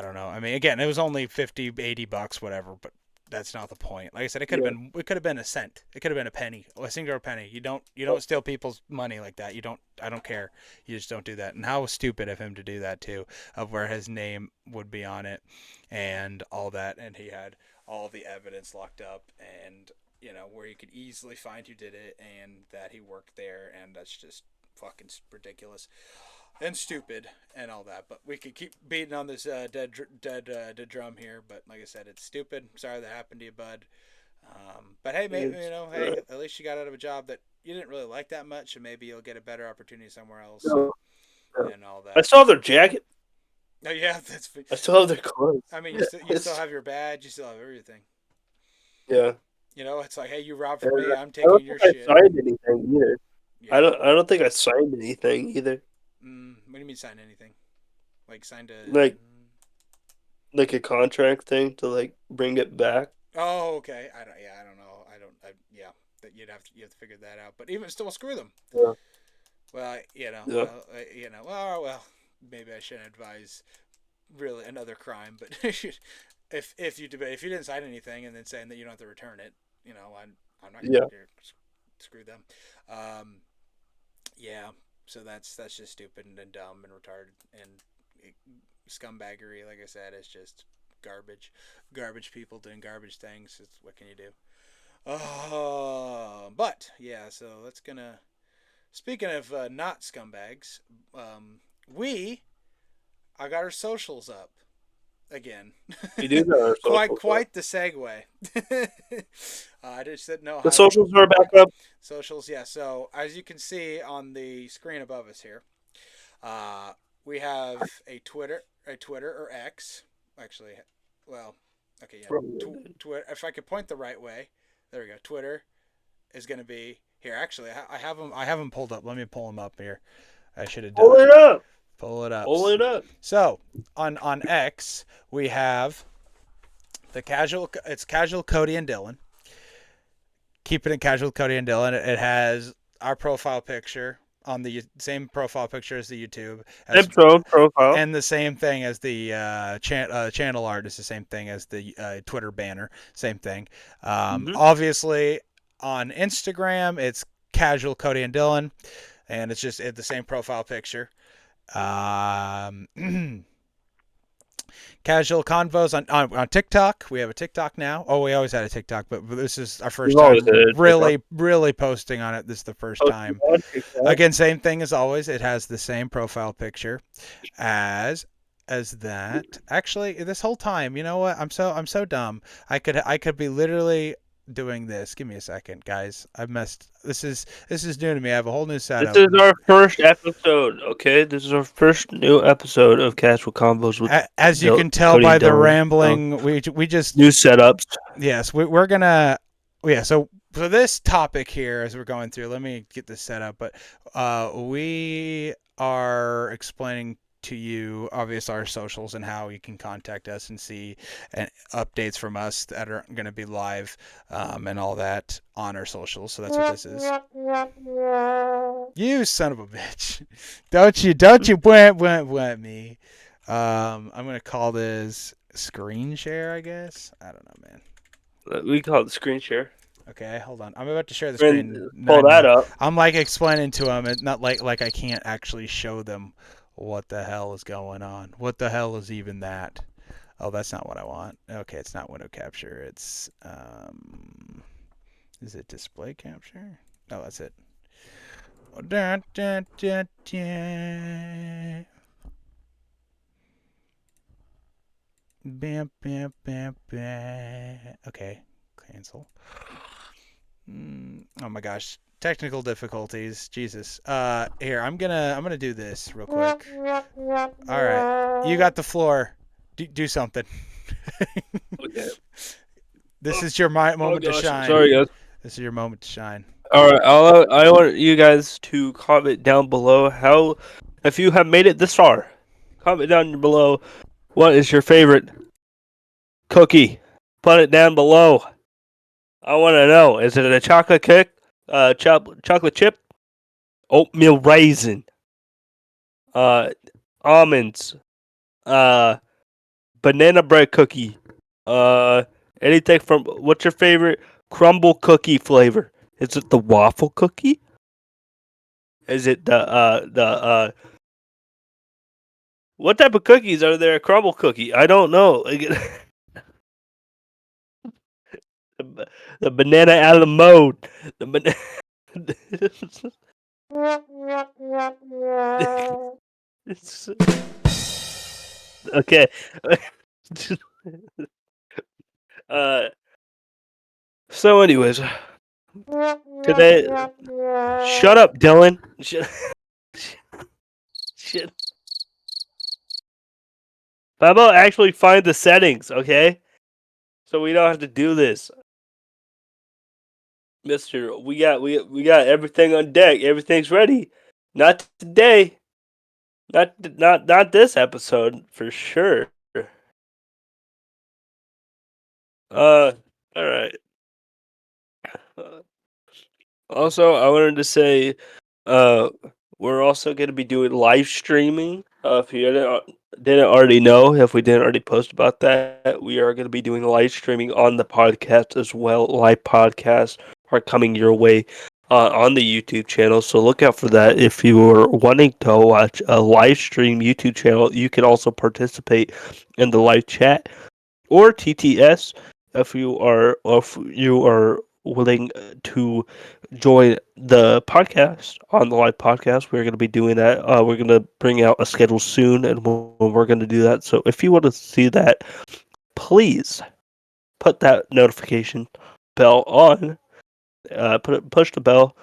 [SPEAKER 1] don't know. I mean, again, it was only 50, $80, whatever, but that's not the point. Like I said,
[SPEAKER 2] Yeah.
[SPEAKER 1] it could have been a cent. It could have been a penny, a single penny. You don't steal people's money like that. You don't I don't care. You just don't do that. And how stupid of him to do that too, of where his name would be on it and all that, and he had all the evidence locked up and where you could easily find who did it and that he worked there, and that's just fucking ridiculous and stupid and all that. But we could keep beating on this dead drum here. But like I said, it's stupid. Sorry that happened to you, bud. But hey, maybe
[SPEAKER 2] It's,
[SPEAKER 1] hey, at least you got out of a job that you didn't really like that much, and maybe you'll get a better opportunity somewhere else
[SPEAKER 2] no, no.
[SPEAKER 1] and all
[SPEAKER 2] I
[SPEAKER 1] that.
[SPEAKER 2] still have their jacket.
[SPEAKER 1] Oh yeah, that's.
[SPEAKER 2] I still have their clothes.
[SPEAKER 1] I mean, you still
[SPEAKER 2] It's
[SPEAKER 1] have your badge, you still have everything.
[SPEAKER 2] yeah.
[SPEAKER 1] It's like, hey, you robbed from
[SPEAKER 2] And
[SPEAKER 1] me, I'm
[SPEAKER 2] I don't
[SPEAKER 1] taking your
[SPEAKER 2] think I
[SPEAKER 1] shit.
[SPEAKER 2] signed anything either.
[SPEAKER 1] Yeah.
[SPEAKER 2] I don't think I signed anything either.
[SPEAKER 1] What do you mean sign anything? Like signed a.
[SPEAKER 2] Like a contract thing to like bring it back.
[SPEAKER 1] Oh, okay. I don't. Yeah, I don't know. I don't. Yeah, that you have to figure that out. But even still, screw them.
[SPEAKER 2] Yeah.
[SPEAKER 1] Well,
[SPEAKER 2] Yeah.
[SPEAKER 1] maybe I shouldn't advise really another crime, but if you didn't sign anything and then saying that you don't have to return it, I'm not gonna
[SPEAKER 2] Yeah.
[SPEAKER 1] screw them. Um, yeah. So that's just stupid and dumb and retarded and it, scumbaggery. Like I said, it's just garbage. Garbage people doing garbage things. What can you do? But yeah. So that's gonna. Speaking of not scumbags, we I got our socials up again.
[SPEAKER 2] We do got our
[SPEAKER 1] quite
[SPEAKER 2] socials up.
[SPEAKER 1] quite the segue. I just didn't know
[SPEAKER 2] The
[SPEAKER 1] how to.
[SPEAKER 2] socials are back up.
[SPEAKER 1] Socials, yeah. So as you can see on the screen above us here, uh, we have a Twitter or X. Actually, well, okay, yeah. Twitter. If I could point the right way, there we go. Twitter is going to be here. Actually, I have them. I have them pulled up. Let me pull them up here. I should have done
[SPEAKER 2] Pull
[SPEAKER 1] it.
[SPEAKER 2] it up.
[SPEAKER 1] Pull it up.
[SPEAKER 2] Pull it up.
[SPEAKER 1] So on X we have the casual. It's casual Cody and Dillon. Keeping it casual Cody and Dillon. It has our profile picture on the same profile picture as the YouTube as
[SPEAKER 2] Intro profile.
[SPEAKER 1] and the same thing as the channel art is the same thing as the Twitter banner. Same thing.
[SPEAKER 2] Mm-hmm.
[SPEAKER 1] Obviously on Instagram it's casual Cody and Dillon, and it's just the same profile picture. Um, Casual Convos on TikTok. We have a TikTok now. Oh, we always had a TikTok, but this is our
[SPEAKER 2] We've
[SPEAKER 1] first
[SPEAKER 2] always had
[SPEAKER 1] time
[SPEAKER 2] a TikTok.
[SPEAKER 1] really posting on it. This is the first
[SPEAKER 2] Posted
[SPEAKER 1] time.
[SPEAKER 2] on TikTok.
[SPEAKER 1] Again, same thing as always. It has the same profile picture as that. Actually, this whole time, you know what? I'm so dumb. I could be literally doing this. Give me a second, guys. I've messed. This is new to me. I have a whole new
[SPEAKER 2] This
[SPEAKER 1] setup.
[SPEAKER 2] is our first episode, okay? This is our first new episode of Casual Combos with
[SPEAKER 1] As you can tell
[SPEAKER 2] Cody and
[SPEAKER 1] by the
[SPEAKER 2] Dillon.
[SPEAKER 1] rambling, we just
[SPEAKER 2] New setups.
[SPEAKER 1] yes, we're gonna yeah. So this topic here, as we're going through, let me get this set up. But we are explaining to you, obviously, our socials and how you can contact us and see updates from us that are going to be live and all that on our socials. So that's what this is. You son of a bitch! Don't you went me. I'm gonna call this screen share, I guess. I don't know, man.
[SPEAKER 2] We call it screen share.
[SPEAKER 1] Okay, hold on. I'm about to share the
[SPEAKER 2] And
[SPEAKER 1] screen
[SPEAKER 2] pull
[SPEAKER 1] right
[SPEAKER 2] that
[SPEAKER 1] now.
[SPEAKER 2] up.
[SPEAKER 1] I'm like explaining to them, it's not like I can't actually show them what the hell is going on. What the hell is even that? Oh, that's not what I want. Okay, it's not window capture. It's is it display capture? No, that's it. Da, da, da, da. Bam, bam, bam, bam. Okay, cancel. Oh my gosh, technical difficulties. Jesus. Here I'm gonna do this real quick. All right, you got the floor. Do something.
[SPEAKER 2] Okay.
[SPEAKER 1] This is your
[SPEAKER 2] Oh
[SPEAKER 1] moment to
[SPEAKER 2] gosh,
[SPEAKER 1] shine.
[SPEAKER 2] sorry guys.
[SPEAKER 1] This is your moment to shine.
[SPEAKER 2] All right, I want you guys to comment down below how, if you have made it this far, comment down below what is your favorite cookie. Put it down below. I want to know. Is it a chocolate cake, chocolate chip, oatmeal raisin, uh, almonds, uh, banana bread cookie, uh, anything from? What's your favorite crumble cookie flavor? Is it the waffle cookie? Is it the what type of cookies are there? A crumble cookie? I don't know. The banana a la mode. The banana. Okay. uh. So, anyways, today. Shut up, Dylan. Shit. How about actually find the settings, okay? So we don't have to do this, Mister. We got everything on deck. Everything's ready. Not today. Not this episode for sure. Uh, all right. Uh, Also, I wanted to say, uh, we're also going to be doing live streaming. If you didn't already know, if we didn't already post about that, we are going to be doing live streaming on the podcast as well. Live podcasts are coming your way on the YouTube channel, so look out for that. If you are wanting to watch a live stream YouTube channel, you can also participate in the live chat or TTS if you are willing to join the podcast on the live podcast. We're going to be doing that. We're going to bring out a schedule soon, and when we're going to do that. So if you want to see that, please put that notification bell on. Push the bell,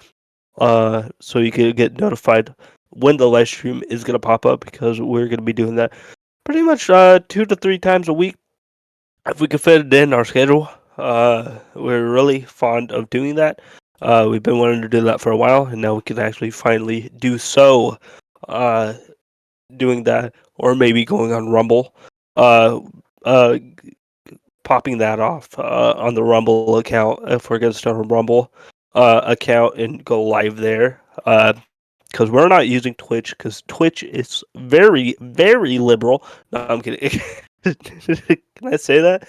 [SPEAKER 2] so you can get notified when the live stream is going to pop up, because we're going to be doing that pretty much 2 to 3 times a week if we can fit it in our schedule. We're really fond of doing that. We've been wanting to do that for a while, and now we can actually finally do so. Uh, Doing that, or maybe going on Rumble. Uh, uh, Popping that off on the Rumble account if we're gonna start a Rumble account and go live there. Because we're not using Twitch, because Twitch is very, very liberal. No, I'm kidding. Can I say that?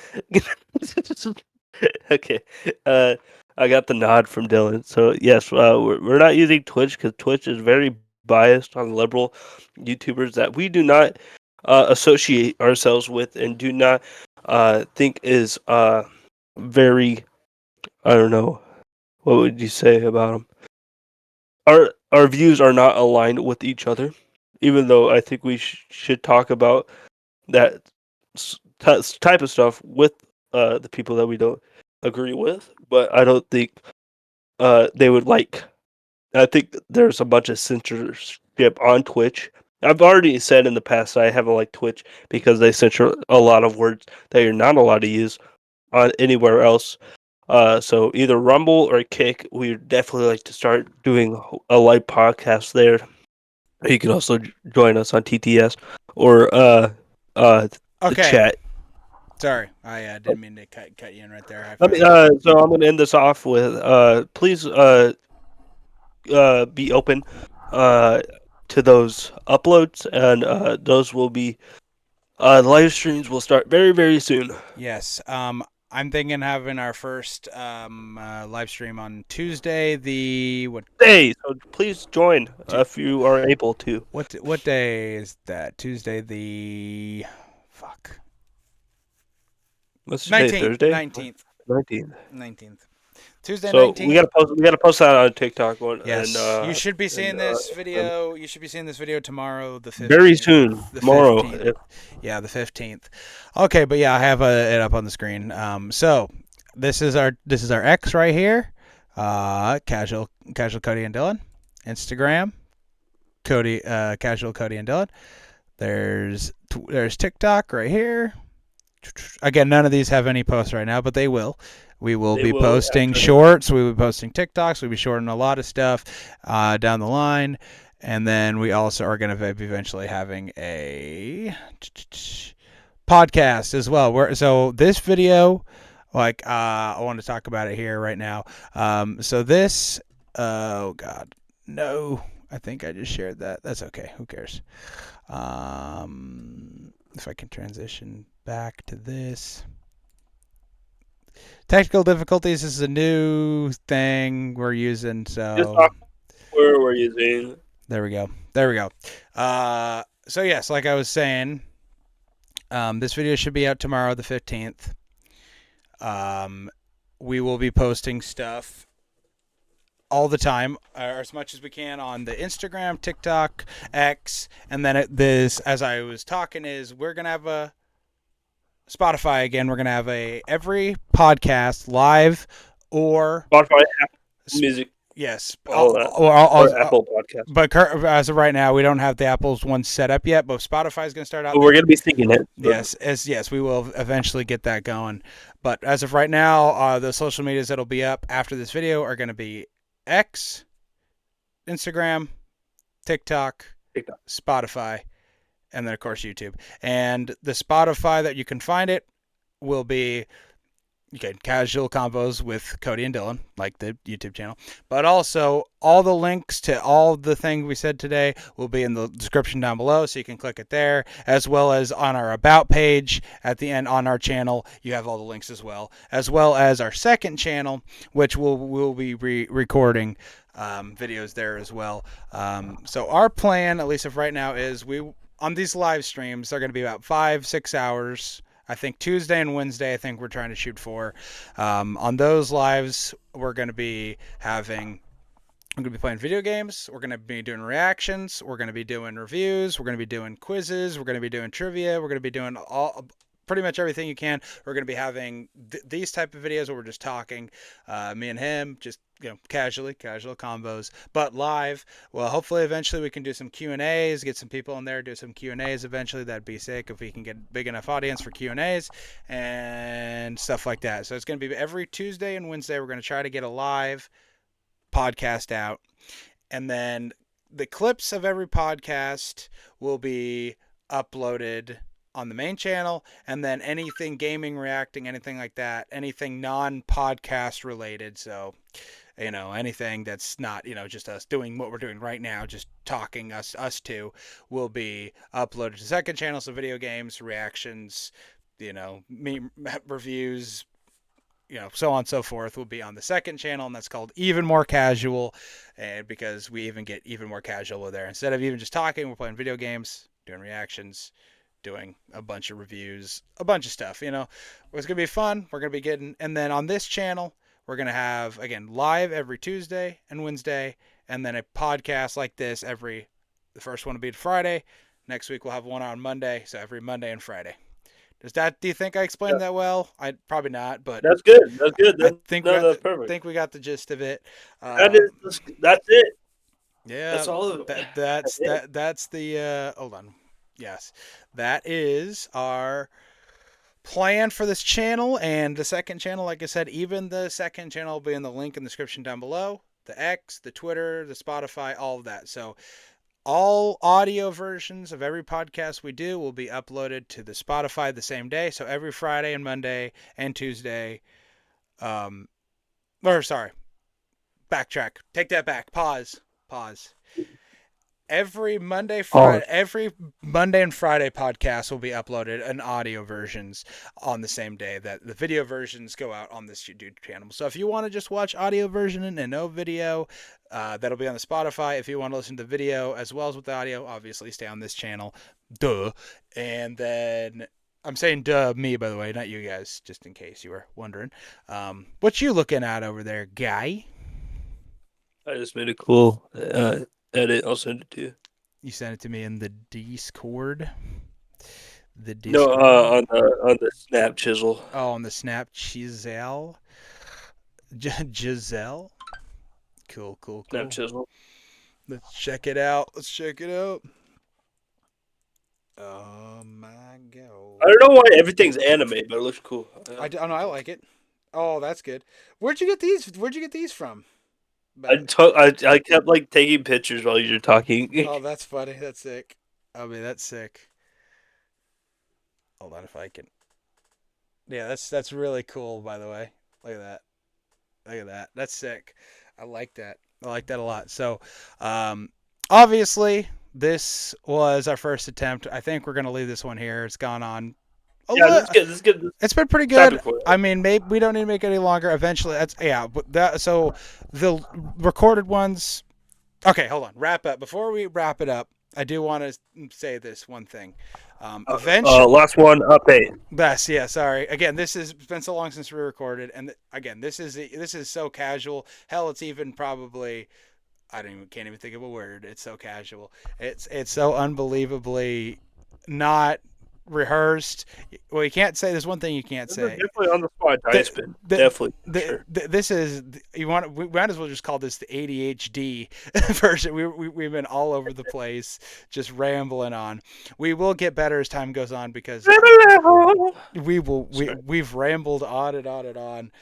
[SPEAKER 2] Okay. Uh, I got the nod from Dylan. So yes, we're not using Twitch because Twitch is very biased on liberal YouTubers that we do not associate ourselves with and do not think is very, I don't know, what would you say about them? Our views are not aligned with each other, even though I think we should talk about that type of stuff with the people that we don't agree with. But I don't think they would like. I think there's a bunch of censorship on Twitch. I've already said in the past I haven't liked Twitch because they censor a lot of words that you're not allowed to use on anywhere else. So either Rumble or Kick, we'd definitely like to start doing a live podcast there. You can also join us on TTS or uh the
[SPEAKER 1] Okay.
[SPEAKER 2] chat.
[SPEAKER 1] Sorry, I didn't mean to cut you in right there. I
[SPEAKER 2] Let me,
[SPEAKER 1] finally got.
[SPEAKER 2] so I'm gonna end this off with please be open uh to those uploads, and those will be the live streams will start very very soon.
[SPEAKER 1] Yes. I'm thinking having our first live stream on Tuesday. The
[SPEAKER 2] Hey, so please join
[SPEAKER 1] Tu-
[SPEAKER 2] if you are able to.
[SPEAKER 1] what day is that? Tuesday the fuck
[SPEAKER 2] What's today?
[SPEAKER 1] 19th,
[SPEAKER 2] Thursday.
[SPEAKER 1] 19th,
[SPEAKER 2] 19th.
[SPEAKER 1] 19th. Tuesday
[SPEAKER 2] So
[SPEAKER 1] 19th.
[SPEAKER 2] we gotta post that on TikTok one
[SPEAKER 1] Yes, you should be
[SPEAKER 2] and
[SPEAKER 1] seeing this video. You should be seeing this video tomorrow, the
[SPEAKER 2] very
[SPEAKER 1] 15th.
[SPEAKER 2] soon
[SPEAKER 1] The
[SPEAKER 2] tomorrow.
[SPEAKER 1] 15th. Yeah, the 15th. Okay, but yeah, I have it up on the screen. So this is our X right here. Casual Cody and Dillon. Instagram Casual Cody and Dillon. There's TikTok right here. Again, none of these have any posts right now, but they will. We will
[SPEAKER 2] They
[SPEAKER 1] be
[SPEAKER 2] will
[SPEAKER 1] posting
[SPEAKER 2] after.
[SPEAKER 1] shorts. We will be posting TikToks. We'll be shorting a lot of stuff down the line. And then we also are going to be eventually having a podcast as well. So this video, I want to talk about it here right now. So this, oh God, no. I think I just shared that. That's okay. Who cares? If I can transition back to this. Technical difficulties is a new thing we're using,
[SPEAKER 2] Just
[SPEAKER 1] so
[SPEAKER 2] software we're using.
[SPEAKER 1] there we go. There we go. So yes, like I was saying, this video should be out tomorrow, the 15th. We will be posting stuff all the time, or as much as we can, on the Instagram, TikTok, X, and then this, as I was talking, is we're gonna have a Spotify again. We're gonna have every podcast live or
[SPEAKER 2] Spotify, Apple Music,
[SPEAKER 1] yes,
[SPEAKER 2] all that, or Apple Podcast.
[SPEAKER 1] but as of right now, we don't have the Apple's one set up yet. But Spotify is gonna start out
[SPEAKER 2] But
[SPEAKER 1] there.
[SPEAKER 2] we're gonna be singing it.
[SPEAKER 1] Yes, we will eventually get that going. But as of right now, the social medias that'll be up after this video are gonna be X, Instagram, TikTok,
[SPEAKER 2] TikTok.
[SPEAKER 1] Spotify, and then of course YouTube. And the Spotify that you can find it will be casual convos with Cody and Dillon, like the YouTube channel. But also all the links to all the things we said today will be in the description down below, so you can click it there, as well as on our about page at the end on our channel. You have all the links as well as our second channel, which we'll be recording videos there as well. So our plan, at least of right now, is on these live streams, they're going to be about 5-6 hours. I think Tuesday and Wednesday, I think we're trying to shoot for. On those lives, we're going to be playing video games. We're going to be doing reactions. We're going to be doing reviews. We're going to be doing quizzes. We're going to be doing trivia. We're going to be doing pretty much everything you can. We're going to be having these type of videos where we're just talking, me and him, just casual combos, but live. Well, hopefully eventually we can do some Q&As, get some people in there, do some Q&As eventually. That'd be sick if we can get a big enough audience for Q&As and stuff like that. So it's going to be every Tuesday and Wednesday. We're going to try to get a live podcast out, and then the clips of every podcast will be uploaded on the main channel, and then anything gaming, reacting, anything like that, anything non-podcast related, so anything that's not just us doing what we're doing right now, just talking us two, will be uploaded to the second channel. So video games, reactions, meme reviews, so on and so forth, will be on the second channel, and that's called Even More Casual, and because we even get even more casual there. Instead of even just talking, we're playing video games, doing reactions, doing a bunch of reviews, a bunch of stuff. It's gonna be fun. We're gonna be getting, and then on this channel, we're gonna have again live every Tuesday and Wednesday, and then a podcast like this every. The first one will be Friday. Next week we'll have one on Monday, so every Monday and Friday. Do you think I
[SPEAKER 2] Yeah.
[SPEAKER 1] explained that well? I probably not, but
[SPEAKER 2] That's good. That's good.
[SPEAKER 1] I think we
[SPEAKER 2] No,
[SPEAKER 1] got
[SPEAKER 2] that's perfect.
[SPEAKER 1] the gist of it.
[SPEAKER 2] That
[SPEAKER 1] Um,
[SPEAKER 2] is. That's it.
[SPEAKER 1] yeah,
[SPEAKER 2] That's all of it. That's it.
[SPEAKER 1] that's the hold on. Yes. That is our plan for this channel and the second channel. Like I said, even the second channel will be in the link in the description down below. The X, the Twitter, the Spotify, all of that. So all audio versions of every podcast we do will be uploaded to the Spotify the same day. So every Friday and Monday and Tuesday. Or sorry, backtrack. Take that back. Pause.
[SPEAKER 2] Pause.
[SPEAKER 1] Every Monday and Friday podcast will be uploaded in audio versions on the same day that the video versions go out on this YouTube channel. So if you want to just watch audio version and no video, that'll be on the Spotify. If you want to listen to the video as well as with the audio, obviously stay on this channel. Duh. And then I'm saying duh me, by the way, not you guys, just in case you were wondering. What you looking at over there, guy?
[SPEAKER 2] I just made a cool edit. I'll send it to you.
[SPEAKER 1] You sent it to me in the Discord. The
[SPEAKER 2] No,
[SPEAKER 1] Discord.
[SPEAKER 2] on the snap chisel.
[SPEAKER 1] Oh, on the Snap Giselle. Giselle.
[SPEAKER 2] Snap
[SPEAKER 1] Cool.
[SPEAKER 2] chisel.
[SPEAKER 1] Let's check it out. Oh my
[SPEAKER 2] I
[SPEAKER 1] god.
[SPEAKER 2] don't know why everything's anime, but it looks cool.
[SPEAKER 1] I don't know. I like it. Oh, that's good. Where'd you get these? Where'd you get these from?
[SPEAKER 2] I kept like taking pictures while you were talking.
[SPEAKER 1] Oh, that's funny. That's sick. I mean, that's sick. Hold on if I can. Yeah, that's really cool. By the way, look at that. Look at that. That's sick. I like that. I like that a lot. So, obviously, this was our first attempt. I think we're gonna leave this one here. It's gone on a
[SPEAKER 2] Yeah, this
[SPEAKER 1] lot.
[SPEAKER 2] is good. This is good. This
[SPEAKER 1] It's been pretty good.
[SPEAKER 2] topic for it.
[SPEAKER 1] I mean, maybe we don't need to make it any longer. Eventually, that's yeah. But that so the recorded ones. Okay, hold on. Wrap up. Before we wrap it up, I do want to say this one thing. Eventually,
[SPEAKER 2] Last one update.
[SPEAKER 1] Best, yeah. Sorry. Again, this has been so long since we recorded, and again, this is so casual. Hell, it's even probably can't even think of a word. It's so casual. It's so unbelievably not rehearsed. Well, you can't say. There's one thing you can't
[SPEAKER 2] This is
[SPEAKER 1] say.
[SPEAKER 2] definitely on the spot.
[SPEAKER 1] The,
[SPEAKER 2] Dice spin.
[SPEAKER 1] the,
[SPEAKER 2] Definitely. For sure.
[SPEAKER 1] this is we might as well just call this the ADHD version. We've been all over the place, just rambling on. We will get better as time goes on because we've rambled on and on and on.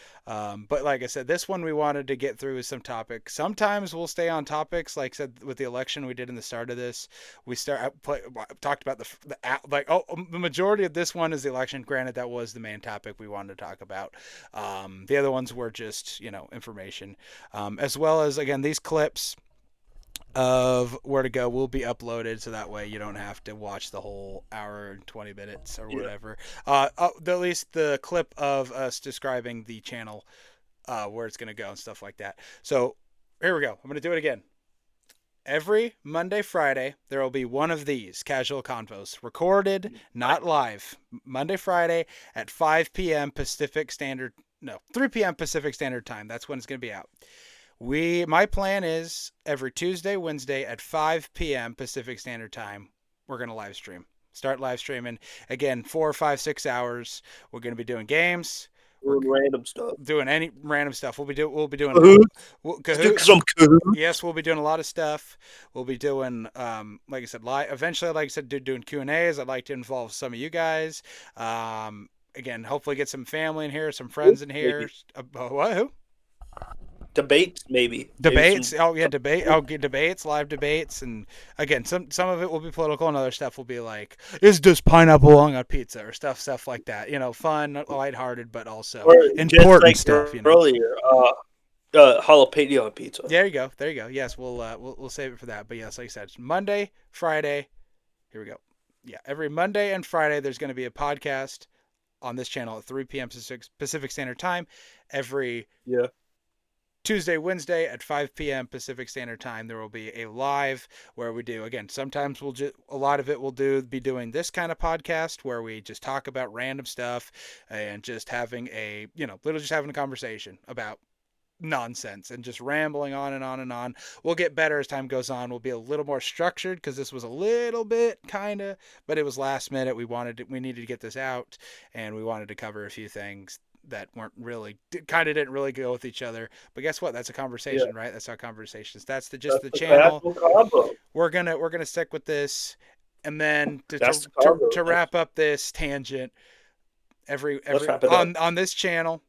[SPEAKER 1] But like I said, this one we wanted to get through with some topics. Sometimes we'll stay on topics, like I said with the election we did in the start of this. We talked about the majority of this one is the election. Granted, that was the main topic we wanted to talk about. The other ones were just information, as well as again these clips of where to go will be uploaded so that way you don't have to watch the whole hour and 20 minutes or whatever. At least the clip of us describing the channel, where it's going to go and stuff like that. So here we go. I'm going to do it again. Every Monday, Friday, there will be one of these casual convos recorded, not live. Monday, Friday at 5 p.m. Pacific Standard. No, 3 p.m. Pacific Standard Time. That's when it's going to be out. My plan is every Tuesday, Wednesday at 5 p.m. Pacific Standard Time, we're going to live stream. Start live streaming. Again, 4, 5, 6 hours. We're going to be doing games. We're
[SPEAKER 2] Doing random stuff.
[SPEAKER 1] doing any random stuff. We'll be doing
[SPEAKER 2] Cahoots. Let's do
[SPEAKER 1] Cahoots.
[SPEAKER 2] some cahoots.
[SPEAKER 1] Yes, we'll be doing a lot of stuff. We'll be doing, like I said, eventually, like I said, doing Q&As. I'd like to involve some of you guys. Again, hopefully get some family in here, some friends in here. What? Who?
[SPEAKER 2] Debates, maybe.
[SPEAKER 1] Debates. Debates, live debates, and again, some of it will be political, and other stuff will be like, is this pineapple on pizza or stuff like that. Fun, lighthearted, but also
[SPEAKER 2] Or
[SPEAKER 1] important
[SPEAKER 2] just like
[SPEAKER 1] stuff.
[SPEAKER 2] earlier, jalapeno on pizza.
[SPEAKER 1] There you go. Yes, we'll save it for that. But yes, like I said, it's Monday, Friday. Here we go. Yeah, every Monday and Friday there's going to be a podcast on this channel at 3 p.m. Pacific Standard Time.
[SPEAKER 2] Yeah.
[SPEAKER 1] Tuesday, Wednesday at 5 p.m. Pacific Standard Time, there will be a live where we do, again, sometimes we'll just, a lot of it will be doing this kind of podcast where we just talk about random stuff and just having literally just having a conversation about nonsense and just rambling on and on and on. We'll get better as time goes on. We'll be a little more structured because this was a little bit kind of, but it was last minute. We needed to get this out, and we wanted to cover a few things that weren't really kind of didn't really go with each other. But guess what? That's a
[SPEAKER 2] Yeah,
[SPEAKER 1] conversation, right? That's how conversations. That's just
[SPEAKER 2] that's
[SPEAKER 1] the
[SPEAKER 2] the
[SPEAKER 1] channel.
[SPEAKER 2] casual combo.
[SPEAKER 1] We're gonna stick with this, and then
[SPEAKER 2] That's the combo.
[SPEAKER 1] to wrap up this tangent,
[SPEAKER 2] Let's
[SPEAKER 1] every
[SPEAKER 2] wrap it up.
[SPEAKER 1] on this channel,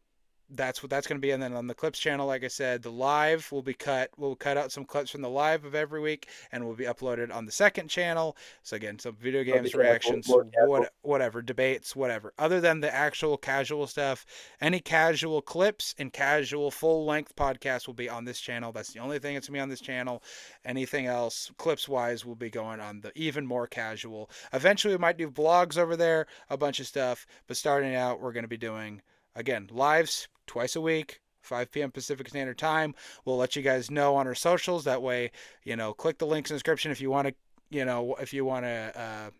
[SPEAKER 1] that's what that's going to be. And then on the clips channel, like I said, the live will be cut. We'll cut out some clips from the live of every week and will be uploaded on the second channel. So again, some video
[SPEAKER 2] That'll be
[SPEAKER 1] games
[SPEAKER 2] casual,
[SPEAKER 1] reactions,
[SPEAKER 2] more casual.
[SPEAKER 1] whatever, debates, whatever. Other than the actual casual stuff, any casual clips and casual full length podcasts will be on this channel. That's the only thing that's going to be on this channel. Anything else, clips wise, will be going on the even more casual. Eventually, we might do vlogs over there, a bunch of stuff. But starting out, we're going to be doing, again, lives twice a week, 5 p.m. Pacific Standard Time. We'll let you guys know on our socials. That way, click the links in the description if you want to,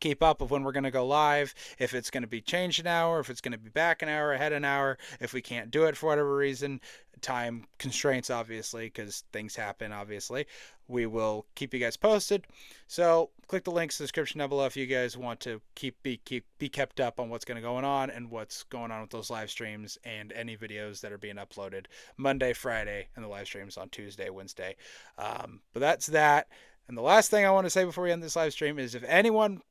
[SPEAKER 1] keep up of when we're going to go live, if it's going to be changed an hour, if it's going to be back an hour, ahead an hour, if we can't do it for whatever reason, time constraints, obviously, because things happen, obviously. We will keep you guys posted. So click the links in the description down below if you guys want to be kept up on what's going to go on and what's going on with those live streams and any videos that are being uploaded Monday, Friday, and the live streams on Tuesday, Wednesday. But that's that. And the last thing I want to say before we end this live stream is if anyone,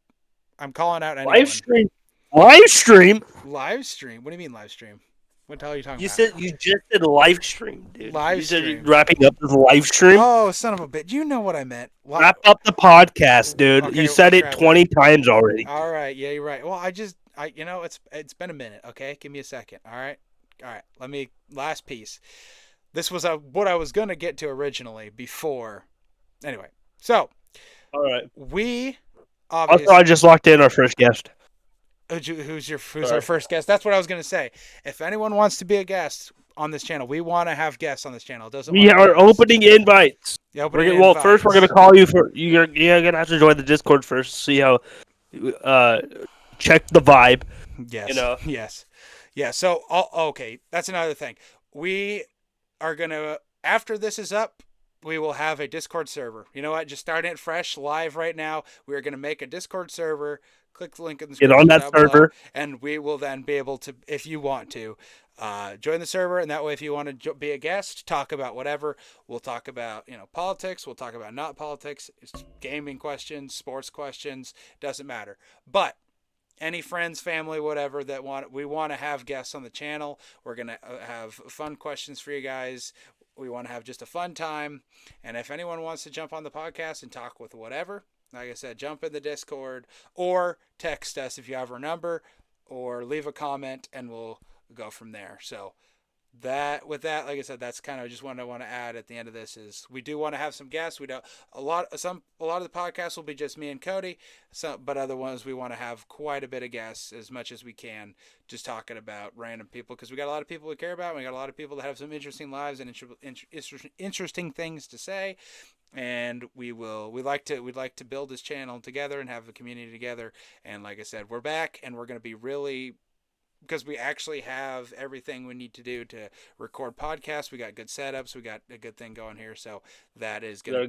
[SPEAKER 1] I'm calling out
[SPEAKER 2] Live
[SPEAKER 1] anyone.
[SPEAKER 2] stream. Live stream.
[SPEAKER 1] Live stream? What do you mean live stream? What the hell are you talking
[SPEAKER 2] You
[SPEAKER 1] about?
[SPEAKER 2] said you just said live stream, dude. You
[SPEAKER 1] Live
[SPEAKER 2] said
[SPEAKER 1] stream.
[SPEAKER 2] wrapping up this live stream.
[SPEAKER 1] Oh, son of a bitch. You know what I meant.
[SPEAKER 2] Wrap up the podcast, dude.
[SPEAKER 1] Okay,
[SPEAKER 2] You said it
[SPEAKER 1] crap.
[SPEAKER 2] 20 times already.
[SPEAKER 1] All right. Yeah, you're right. Well, it's been a minute. Okay, give me a second. All right. Let me last piece. This was what I was gonna get to originally before. Anyway, so
[SPEAKER 2] All right.
[SPEAKER 1] we
[SPEAKER 2] Also,
[SPEAKER 1] obviously
[SPEAKER 2] I just locked in our first guest.
[SPEAKER 1] who's our first guest? That's what I was gonna say. If anyone wants to be a guest on this channel, we want to have guests on this channel. It doesn't
[SPEAKER 2] We
[SPEAKER 1] want to be
[SPEAKER 2] are
[SPEAKER 1] us.
[SPEAKER 2] opening invites.
[SPEAKER 1] Yeah, opening
[SPEAKER 2] Well, first we're
[SPEAKER 1] invites.
[SPEAKER 2] gonna call you for you're gonna have to join the Discord first. See how check the vibe.
[SPEAKER 1] Yes.
[SPEAKER 2] You know.
[SPEAKER 1] Yes. Yeah. So, okay, that's another thing. We are gonna after this is up, we will have a Discord server. You know what? Just starting it fresh, live right now. We are gonna make a Discord server. Click the link in the
[SPEAKER 2] Get on
[SPEAKER 1] description
[SPEAKER 2] that
[SPEAKER 1] down below,
[SPEAKER 2] server.
[SPEAKER 1] and we will then be able to, if you want to, join the server. And that way, if you want to be a guest, talk about whatever. We'll talk about politics. We'll talk about not politics, gaming questions, sports questions. Doesn't matter. But any friends, family, whatever we want to have guests on the channel. We're gonna have fun questions for you guys. We want to have just a fun time. And if anyone wants to jump on the podcast and talk with whatever, like I said, jump in the Discord or text us if you have our number, or leave a comment and we'll go from there. So with that, like I said, that's kind of just what I want to add at the end of this is we do want to have some guests. We don't a lot of the podcasts will be just me and Cody, but other ones we want to have quite a bit of guests as much as we can, just talking about random people because we got a lot of people we care about. And we got a lot of people that have some interesting lives and interesting things to say. And we'd like to build this channel together and have a community together. And like I said, we're back and we're going to be really, because we actually have everything we need to do to record podcasts. We got good setups. We got a good thing going here. So that is going to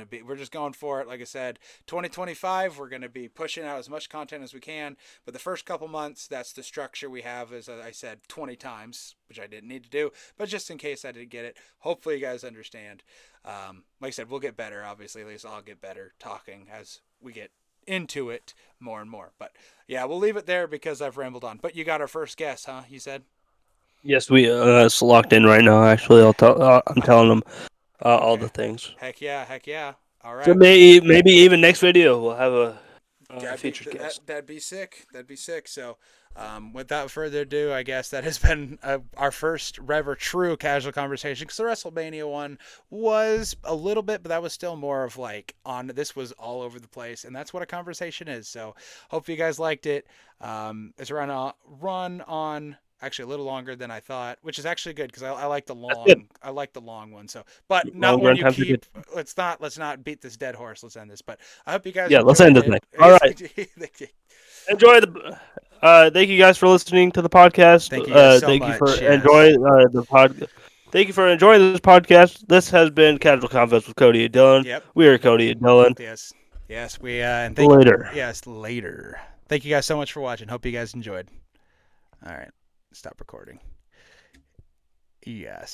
[SPEAKER 1] be, we're just going for it. Like I said, 2025, we're going to be pushing out as much content as we can. But the first couple months, that's the structure we have, as I said 20 times, which I didn't need to do. But just in case I didn't get it, hopefully you guys understand. Like I said, we'll get better. Obviously, at least I'll get better talking as we get into it more and more. But yeah, we'll leave it there because I've rambled on. But you got our first guest, huh? You said.
[SPEAKER 2] Yes, we it's locked in right now. Actually, I'm telling them all the things.
[SPEAKER 1] Heck yeah. All right.
[SPEAKER 2] So maybe even next video we'll have a featured guest.
[SPEAKER 1] That'd be sick. That'd be sick. So, without further ado, I guess that has been our first ever true casual conversation. Because the WrestleMania one was a little bit, but that was still more of like this was all over the place, and that's what a conversation is. So, hope you guys liked it. It's run on Actually, a little longer than I thought, which is actually good because I like the
[SPEAKER 2] That's good.
[SPEAKER 1] long. I like the long one. So, but not
[SPEAKER 2] Longer
[SPEAKER 1] when
[SPEAKER 2] run
[SPEAKER 1] you
[SPEAKER 2] times are good.
[SPEAKER 1] keep. Let's not beat this dead horse. Let's end this. But I hope you guys
[SPEAKER 2] Yeah, let's end
[SPEAKER 1] enjoyed
[SPEAKER 2] this
[SPEAKER 1] it.
[SPEAKER 2] thing. All right. Enjoy the. Thank you guys for listening to the podcast.
[SPEAKER 1] Thank you guys so
[SPEAKER 2] Thank you for
[SPEAKER 1] much. Yes.
[SPEAKER 2] enjoying the pod. Thank you for enjoying this podcast. This has been Casual Convos with Cody and Dillon.
[SPEAKER 1] Yep.
[SPEAKER 2] We are Cody and Dillon.
[SPEAKER 1] Yes. Yes. We and thank.
[SPEAKER 2] Later.
[SPEAKER 1] Yes. Later. Thank you guys so much for watching. Hope you guys enjoyed. All right. Stop recording. Yes.